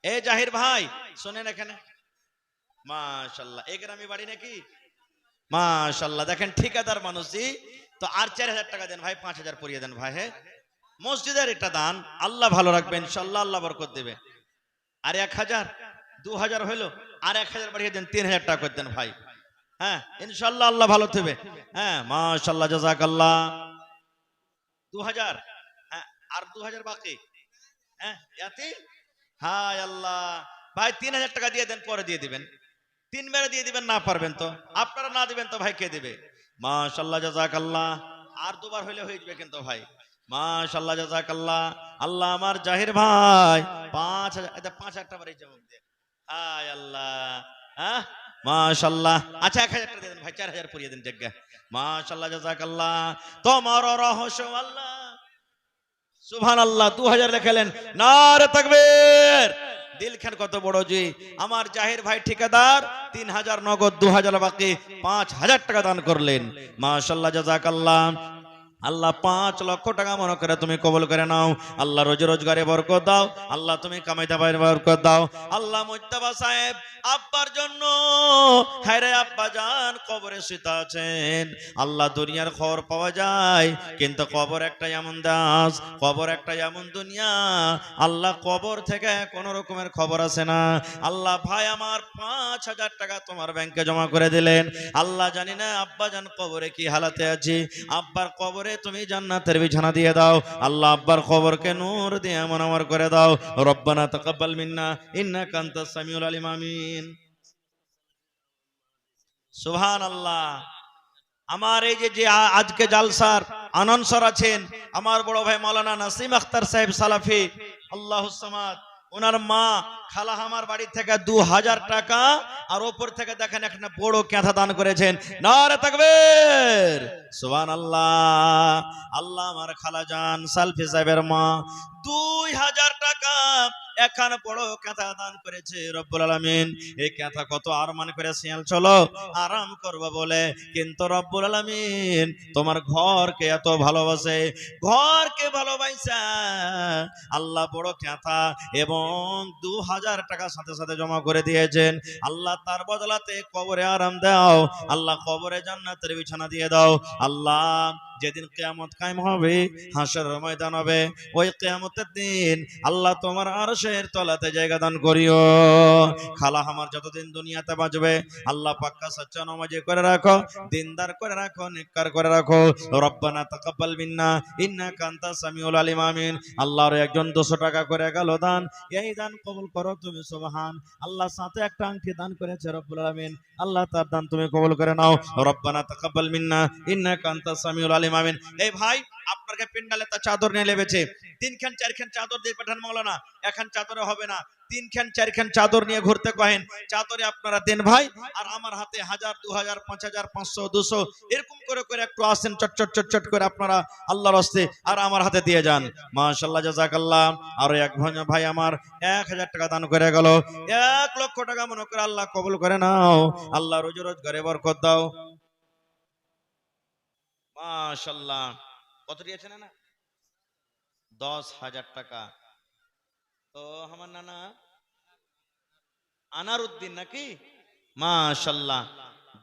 এ জাহির ভাই শোনেন এখানে, মাশাআল্লাহ, এই গ্রামে বাড়ি নাকি? মাশাআল্লাহ, দেখেন ঠিকাদার মানুষই তো। আর 4,000 টাকা দেন ভাই, 5,000 পরিয়ে দেন ভাই। হ্যাঁ, মসজিদের এটা দান, আল্লাহ ভালো রাখবেন ইনশাআল্লাহ, আল্লাহ বরকত দেবে। আর 1,000, 2,000 হইলো, আর 1,000 বাড়িয়ে দেন, 3,000 টাকা করে দেন ভাই। হ্যাঁ ইনশাআল্লাহ আল্লাহ ভালো দেবে। হ্যাঁ মাশাআল্লাহ জাযাকাল্লাহ। 2,000, হ্যাঁ আর 2,000 বাকি। হ্যাঁ ইয়াতি, হায় আল্লাহ ভাই 3,000 টাকা দিয়ে দেন, পরে দিয়ে দিবেন, 3 বারে দিয়ে দিবেন, না পারবেন তো আপনারা না দিবেন তো ভাই কে দিবে? মাশাআল্লাহ জাযাকাল্লাহ। আর 2বার হইলে হয়ে যাবে কিন্তু ভাই, মাশাআল্লাহ জাযাকাল্লাহ। আল্লাহ আমার জাহির ভাই 5,000, এটা 5,000 টাকা বাড়ি জমা দেন, হায় আল্লাহ। হ্যাঁ মাশাআল্লাহ। আচ্ছা 1,000 টাকা দিয়ে দেন ভাই, 4,000 পরিয়ে দেন জায়গা, মাশাআল্লাহ জাযাকাল্লাহ। তোমার রহস্য আল্লাহ, সুবহানাল্লাহ। 2,000 লেখালেন, নারে তাকবীর। দিল খান কত বড় জি, আমার জাহির ভাই ঠিকাদার 3,000 নগদ, 2,000 বাকি, 5,000 টাকা দান করলেন, মাশাআল্লাহ জাযাকাল্লাহ। আল্লাহ 5 লক্ষ টাকা মনে করে তুমি কবুল করে নাও। আল্লাহ রোজি রোজগারে বরকত দাও। আল্লাহ তুমি কামাইতে পারে বরকত দাও। আল্লাহ মুজতাবা সাহেব আব্বার জন্য, হায়রে আব্বা জান কবরে শুতে আছেন। আল্লাহ দুনিয়ার খবর পাওয়া যায়, কিন্তু কবর একটা এমন দাস, কবর একটা এমন দুনিয়া, আল্লাহ কবর থেকে কোনো রকমের খবর আসে না। আল্লাহ ভাই আমার 5,000 টাকা তোমার ব্যাংকে জমা করে দিলেন। আল্লাহ জানি না আব্বা জান কবরে কি হালাতে আছে। আব্বার কবরে তুমি জান্নাতের বিছানা দিয়ে দাও। আল্লাহ আব্বার কবরকে নূর দিয়ে এমন আমার করে দাও। রব্বানা তাকাব্বাল মিন্না ইন্নাকা আনতাস সামিউল আলিম। আমিন। সুবহানাল্লাহ। আমার এই যে আজকে জালসার আনন্সর আছেন আমার বড় ভাই মাওলানা নাসিম আখতার সাহেব সালাফি, আল্লাহুস সামাদ, ওনার মা খালা আমার বাড়ি থেকে 2000 টাকা আর ওপর থেকে দেখেন একটা বড় ক্যাথা দান করেছেন। নারে তাকবীর, সুবহানাল্লাহ। আল্লাহ আমার খালা জান সালফি সাহেবের মা 2000 টাকা এখানে বড় ক্যাথা দান করেছে। রব্বুল আলামিন এই ক্যাথা কত আরমান করে শিয়াল চলো আরাম করবো বলে, কিন্তু রব্বুল আলামিন তোমার ঘরকে এত ভালোবাসে, ঘরকে ভালোবাসা আল্লাহ বড় ক্যাথা এবং 2000 টাকা সাথে সাথে জমা করে দিয়েছেন। আল্লাহ তার বদলাতে কবরে আরাম দাও। আল্লাহ কবরে জান্নাতের বিছানা দিয়ে দাও। আল্লাহ যেদিন কিয়ামত কায়েম হবে, হাসরের ময়দান হবে, ওই কিয়ামতের দিন আল্লাহ তোমার আরশের তলাতে জায়গা দান করিও। খালা আমার যতদিন দুনিয়াতে বাঁচবে আল্লাহ পাক্কা সচ্চা নামাজি করে রাখো, দিনদার করে রাখো, নেককার করে রাখো। রব্বানা তাকাব্বাল মিন্না ইন্নাকা আনতাস সামিউল আলিম। আমিন। আল্লাহর একজন 200 টাকা করে গেল দান, এই দান কবুল করো তুমি। সুবহান আল্লাহ। সাথে একটা আংটি দান করেছে রব্বুল আলামিন, আল্লাহ তার দান তুমি কবুল করে নাও। রব্বানা তাকাব্বাল মিন্না ইন্নাকা আনতাস সামিউল আলিম। আমিন। এই ভাই আপনাকে পেন্ডালে তা চাদর নিয়ে লেবেছে, 3খান 4খান চাদর দিয়ে পাঠান মাওলানা, এখন চাদরে হবে না, 3খান 4খান চাদর নিয়ে ঘুরতে কহেন, চাদরে আপনারা দেন ভাই। আর আমার হাতে 1000 2000 5000 500 200 এরকম করে করে একটু আসেন, চট চট চট চট করে আপনারা আল্লাহর রাস্তে আর আমার হাতে দিয়ে যান। মাশাআল্লাহ, জাযাকাল্লাহ। আর এক ভাই আমার 1000 টাকা দান করে গেল, 1 লক্ষ টাকা মনে করে আল্লাহ কবুল করে নাও। আল্লাহ রোজি রোজগারে বরকত দাও। মাশাআল্লাহ। কত দিয়েছেন না? 10,000 টাকা। তো আমার নানা আনারউদ্দিন নাকি? মাশাআল্লাহ,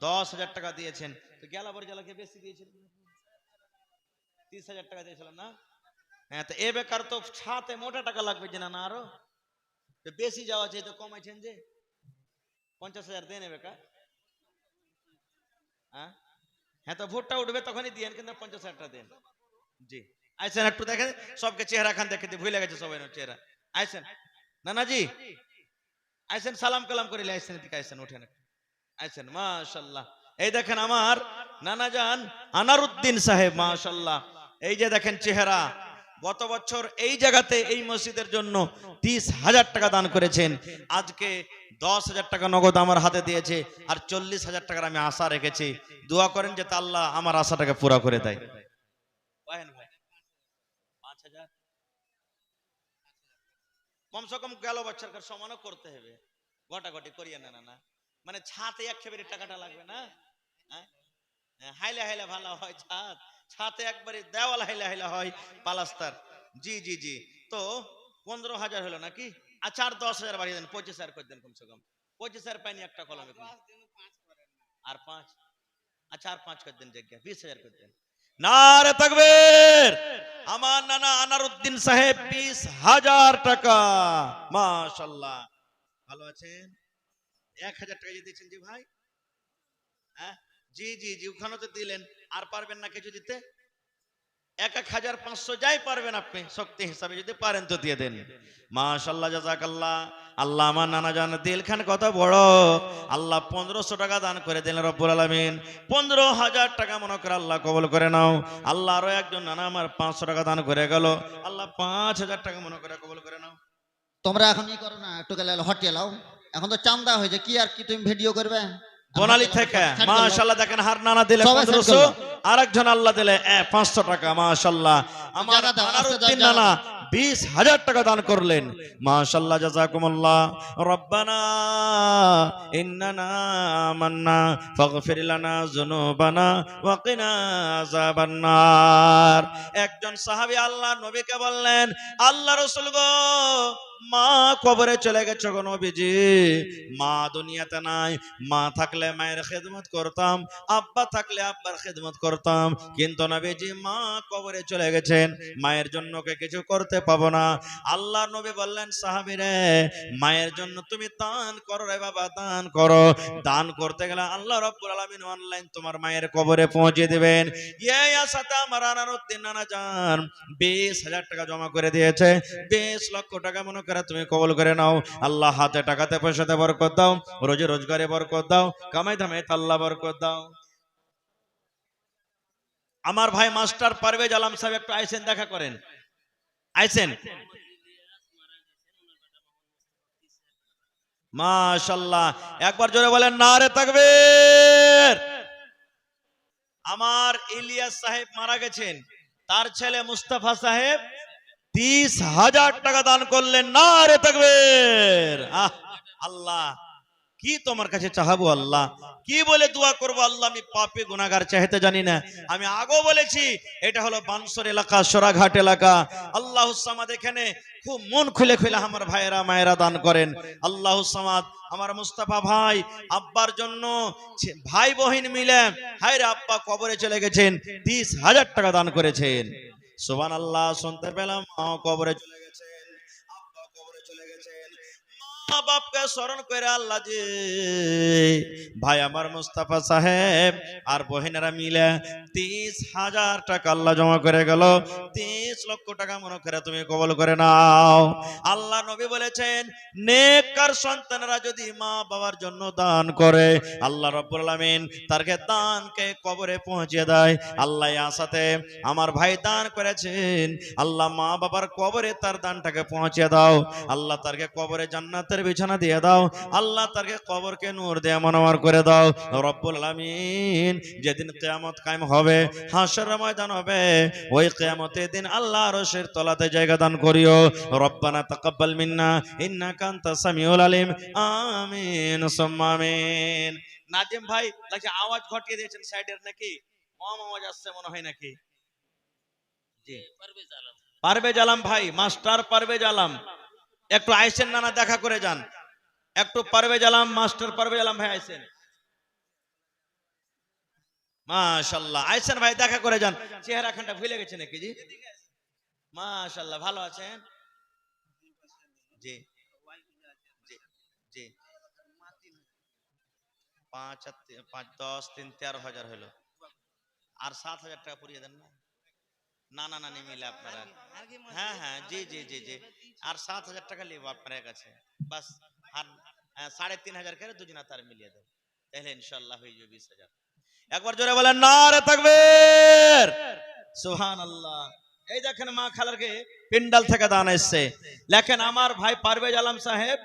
10,000 টাকা দিয়েছেন। তো গেলাবার জ্বালাকে বেশি দিয়েছেন, 30,000 টাকা দিয়েছিলাম না? হ্যাঁ, তো এ বেকার তো ছাতে মোটা টাকা লাগবে যে না আরো বেশি যাওয়া চাই, তো কমাইছেন যে 50,000 দেন এ বেকার। হ্যাঁ হ্যাঁ, তো ভোটটা উঠবে তখনই দিয়েন, কিন্তু 50,000 টাকা দেন। জি আইসেন, একটু দেখেন সবকে চেহারা খান দেখে ভুলে গেছে সবাই চেহারা। আইসেন নানাজি, আইসেন, সালাম কালাম করিলে আইসেন, এদিকে আইসেন, ওঠেন আইসেন। মাশাআল্লাহ। এই দেখেন আমার নানা জান আনারউদ্দিন সাহেব, মাশাআল্লাহ। এই যে দেখেন চেহারা, গত বছর এই জায়গাতে এই মসজিদের জন্য 30,000 টাকা দান করেছেন। আজকে 10,000 টাকা নগদ আমার হাতে দিয়েছে, আর 40,000 টাকার আমি আশা রেখেছি। দোয়া করেন যে আল্লাহ আমার আশাটাকে পুরা করে দেয়। ভাই 5,000 কমসে কম গেল বছরকার সমানও করতে হবে, গোটাগটি করিয়ে না না, মানে ছাতে একেবারে টাকাটা লাগবে না। হাইলা হাইলা ভালো হয় ছাদ, ছাতে একবারে দেওয়াল হাইলা হাইলা হয় পালাস্তার। জি জি জি। তো 15,000 হলো নাকি? আচ্ছা, আর 10,000 বাড়িয়ে দেন, 25,000 করে দেন কমসে কম। 25,000 পাইনি একটা কলমে, আর 5, আচ্ছা আর 5 করে দেন, জায়গা 20,000 করে দেন। নারে তাকবীর। আমার নানা আনারউদ্দিন সাহেব 20,000 টাকা। মাশাআল্লাহ, ভালো আছেন? 1,000 টাকা দিয়েছেন জি ভাই। হ্যাঁ জি জি জি, ওখানে তো দিলেন, আর পারবেন না কিছু দিতে? 1,500 যাই পারবেন আপনি শক্তি হিসাবে, যদি পারেন তো দিয়ে দেন। মাশাআল্লাহ, জাযাকাল্লাহ। আল্লাহ আমার নানা জান দিলখান কত বড়, আল্লাহ 1500 টাকা দান করে দিলেন রব্বুল আলামিন। 15,000 টাকা মনে করে আল্লাহ কবুল করে নাও। আল্লাহ আরো একজন নানা আমার 500 টাকা দান করে গেল, আল্লাহ 5,000 টাকা মনে করে কবুল করে নাও। তোমরা এখন ই করো না, একটু গেলে হটিয়ে লাও, এখন তো চান্দা হয়েছে, কি আর কি তুমি ভিডিও করবে? বনালী থেকে মাশাআল্লাহ দেখেন হার নানা দিলে 1500, আরেকজন আল্লাহ দিলে 500 টাকা। মাশাআল্লাহ। আমার আনারউদ্দিন নানা 20,000 টাকা দান করলেন। মাশাআল্লাহ, জাযাকুমুল্লাহ। রব্বানা ইন্নানা আমান্না ফাগফির লানা যুনুবানা ওয়া কিনা আযাবান্নার। একজন সাহাবী আল্লাহ নবীকে বললেন, আল্লাহ রাসূল গো, মা কবরে চলে গেছে গো নবীজি, মা দুনিয়াতে নাই। মা থাকলে মায়ের খেদমত করতাম, আব্বা থাকলে আব্বার খেদমত করতাম, কিন্তু নবীজি মা কবরে চলে গেছেন, মায়ের জন্য কে কিছু করতে পাবো না। আল্লাহ নবী বললেন, সাহাবীরে, মায়ের জন্য তুমি দান করো রে বাবা, দান করো। দান করতে গেলে আল্লাহ রাব্বুল আলামিন অনলাইন তোমার মায়ের কবরে পৌঁছে দিবেন। এই আশাতে আমার আনারউদ্দিন নানা জান 20,000 টাকা জমা করে দিয়েছে। 20 লক্ষ টাকা মনে করে তুমি কবুল করে নাও। আল্লাহ হাতে টাকাতে পয়সাতে বরকত দাও, রোজে রোজগারে বরকত দাও, কামাই ধামে আল্লাহ বরকত দাও। আমার ভাই মাস্টার পারভেজ আলম সাহেব একটু আইসেন, দেখা করেন, আইসেন। মাশাআল্লাহ, একবার জোরে বলেন নারে তাকবীর। আমার ইলিয়াস সাহেব মারা গেছেন, তার ছেলে মুস্তাফা সাহেব 30,000 টাকা দান করলেন। নারে তাকবীর। আল্লাহ, কি তোমার কাছে চাহাবো আল্লাহ, কি বলে দোয়া করবো আল্লাহ, আমি পাপী গুনাহগার, চাইতে জানি না। আমি আগেও বলেছি এটা হলো বানসর এলাকা, সরাঘাট এলাকা। আল্লাহুস সামাদ, এখানে খুব মন খুলে খুলে আমার ভাইয়েরা মায়েরা দান করেন। আল্লাহুস সামাদ, আমার মুস্তাফা ভাই আব্বার জন্য ভাই বহিন মিলে, হায়রে আব্বা কবরে চলে গেছেন, 30,000 টাকা দান করেছেন। সুবহানাল্লাহ, শুনতে পেলাম মা কবরে চলে গেছেন, আব্বা কবরে চলে গেছেন। মা বাপকে স্মরণ করে আল্লাহ জি, ভাই আমার মুস্তাফা সাহেব আর বহিনেরা মিলে 30,000 টাকা আল্লাহ জমা করে গেল। 30 লক্ষ টাকা মনে করে তুমি কবুল করে নাও। আল্লাহ নবী বলেছেন, নেককার সন্তানরা যদি মা বাবার জন্য দান করে, আল্লাহ রাব্বুল আলামিন তারকে দানকে কবরে পৌঁছে দেয়। আল্লাহ আসাতে আমার ভাই দান করেছেন, আল্লাহ মা বাবার কবরে তার দানটাকে পৌঁছে দাও। আল্লাহ তারকে কবরে জান্নাতের বিছানা দিয়ে দাও। আল্লাহ তারকে কবরকে নূর দিয়ে মনোয়ার করে দাও। রব্বুল আলামিন যেদিন কিয়ামত কায়েম হবে, হাসরের ময়দান হবে, ওই কিয়ামতের দিন আল্লাহ আরশের তলাতে জায়গা দান করিও। রব্বানা তাকাব্বাল মিন্না ইন্নাকা আনতাস সামিউল আলিম। আমিন সুম্মা আমিন। নাজিম ভাই লাগছে আওয়াজ ঘটিয়ে দিয়েছেন সাইডের, নাকি কম আওয়াজ আসছে মনে হয় নাকি? জি, পারভেজ আলম ভাই, মাস্টার পারভেজ আলম, একটু আইসেন নানা, দেখা করে যান একটু। পারভেজ আলম, মাস্টার পারভেজ আলম ভাই আইসেন। মাশাআল্লাহ, আইসেন ভাই, দেখা করে যান। চেহারা খানটা ভুলে গেছে নাকি জি? মাশাআল্লাহ, ভালো আছেন? জি জি জি। 5 আর 5 10 3 13,000 হলো, আর 7,000 টাকা পুরিয়ে দেন না। নানা নানি মিলে আপনারা, হ্যাঁ হ্যাঁ, জি জি জি জি, আর 7,000 টাকা লিব আপনার কাছে বাস। আর 3,500 করে দুজনা তার মিলিয়ে দেন, তাহলে ইনশাআল্লাহ হয়ে যাবে 20,000। একবার জোরে বলেন নারে তাকবীর, সুবহানাল্লাহ। এই দেখেন মা খালারকে পিন্ডাল থেকে দান এসছে। লেখেন আমার ভাই পারভেজ আলম সাহেব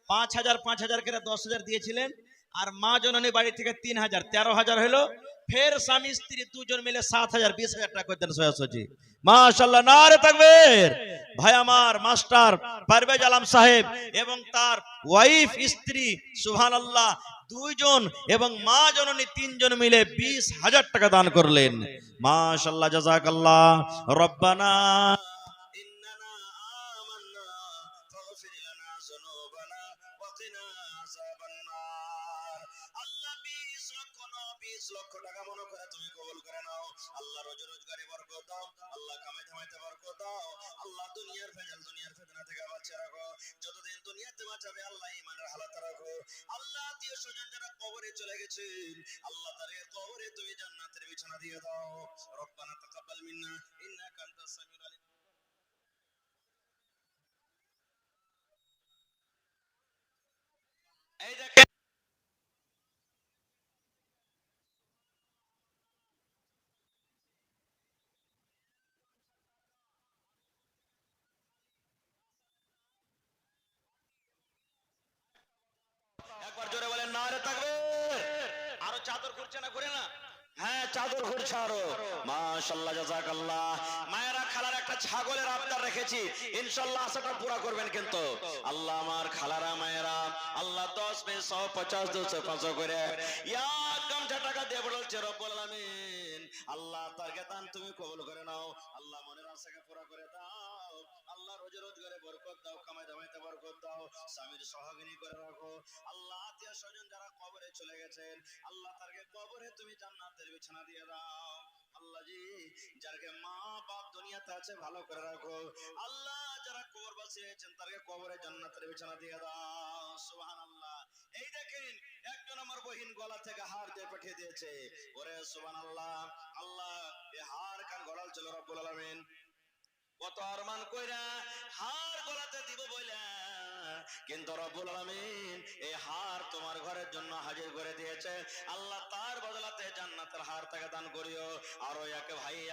5,000 করে 10,000 দিয়েছিলেন, আর মা জননী বাড়ি থেকে 3,000, 13,000 হলো। ফের স্বামী স্ত্রী দুজন মিলে 7,000, 20,000 টাকা করতেন সোজাসুজি। মাশাআল্লাহ, নারে তাকবীর। ভাই আমার মাস্টার পারভেজ আলম সাহেব এবং তার ওয়াইফ স্ত্রী, সুবহানাল্লাহ, দুইজন এবং মা জননী 3 জন মিলে 20,000 টাকা দান করলেন। মাশাআল্লাহ, জাযাকাল্লাহ। রব্বানা ইন্নানা আমান্না ফাগফির লানা যুনুবানা ওয়া কিনা আযাবান্নার। আল্লাহ 20 লক্ষ না, 20 লক্ষ টাকা মনে করে তুমি কবুল করে নাও। আল্লাহ রোজে রোজগারে বরকত দাও, আল্লাহ কামাই ধামাইতে বরকত দাও। আল্লাহ দুনিয়ার ভেজাল, দুনিয়ার ফিতনা থেকে বাঁচিয়ে রাখো। যতদিন দুনিয়াতে বাঁচাবে আল্লাহ ঈমানের হালাতে রাখো। আল্লাহ আত্মীয় স্বজন যারা কবরে চলে গেছেন, আল্লাহ তাদের কবরে তুমি জান্নাতের বিছানা দিয়ে দাও। রব্বানা তাকাব্বাল মিন্না ইন্নাকা আনতাস সামিউল আলিম। এই দেখেন, একবার জোরে বলেন নারে তাকবীর। আরো চাদর ঘুরছে না, ঘুরে না? হ্যাঁ, চাদর ঘুরছে আরো। মাশাআল্লাহ, জাযাকাল্লাহ। মায়েরা, খালার একটা ছাগলের আবদার রেখেছি, ইনশাআল্লাহ আশাটা পুরা করবেন কিন্তু। আল্লাহ আমার খালারা মায়েরা, আল্লাহ 10 20 100 50 200 500 করে এক গামছা টাকা দিয়ে বলছে রব্বুল আলামিন, আল্লাহ তার দান তুমি কবুল করে নাও। আল্লাহ মনের আশাকে পুরা করে দাও। আল্লাহ রোজে রোজগারে বরকত দাও, কামাই দামাইতে বরকত দাও, স্বামীর সহগিনী করে রাখো। আল্লাহ আত্মীয় স্বজন যারা কবরে চলে গেছেন, আল্লাহ তারকে কবরে তুমি জান্নাতের বিছানা দিয়ে দাও। আল্লাহ জি, যারকে মা বাপ দুনিয়াতে আছে ভালো করে রাখো। আল্লাহ যারা কবর বসিয়েছেন তারকে কবরে জান্নাতের বিছানা দিয়ে দাও। সুবহানাল্লাহ। এই দেখেন, একজন আমার বহিন গলা থেকে হার দিয়ে পাঠিয়ে দিয়েছে। ওরে সুবহানাল্লাহ। আল্লাহ এই হার কান গলাল ছিল রব্বুল আলামিন, কত আরমান কইরা হার গলাতে দিব বইলা, কিন্তু রব্বুল আলামিন এই হার তোমার ঘরের জন্য হাজির করে দিয়েছে। আল্লাহ তার বদলাতে জান্নাতের হার তাকে দান করিও। আরো এক ভাই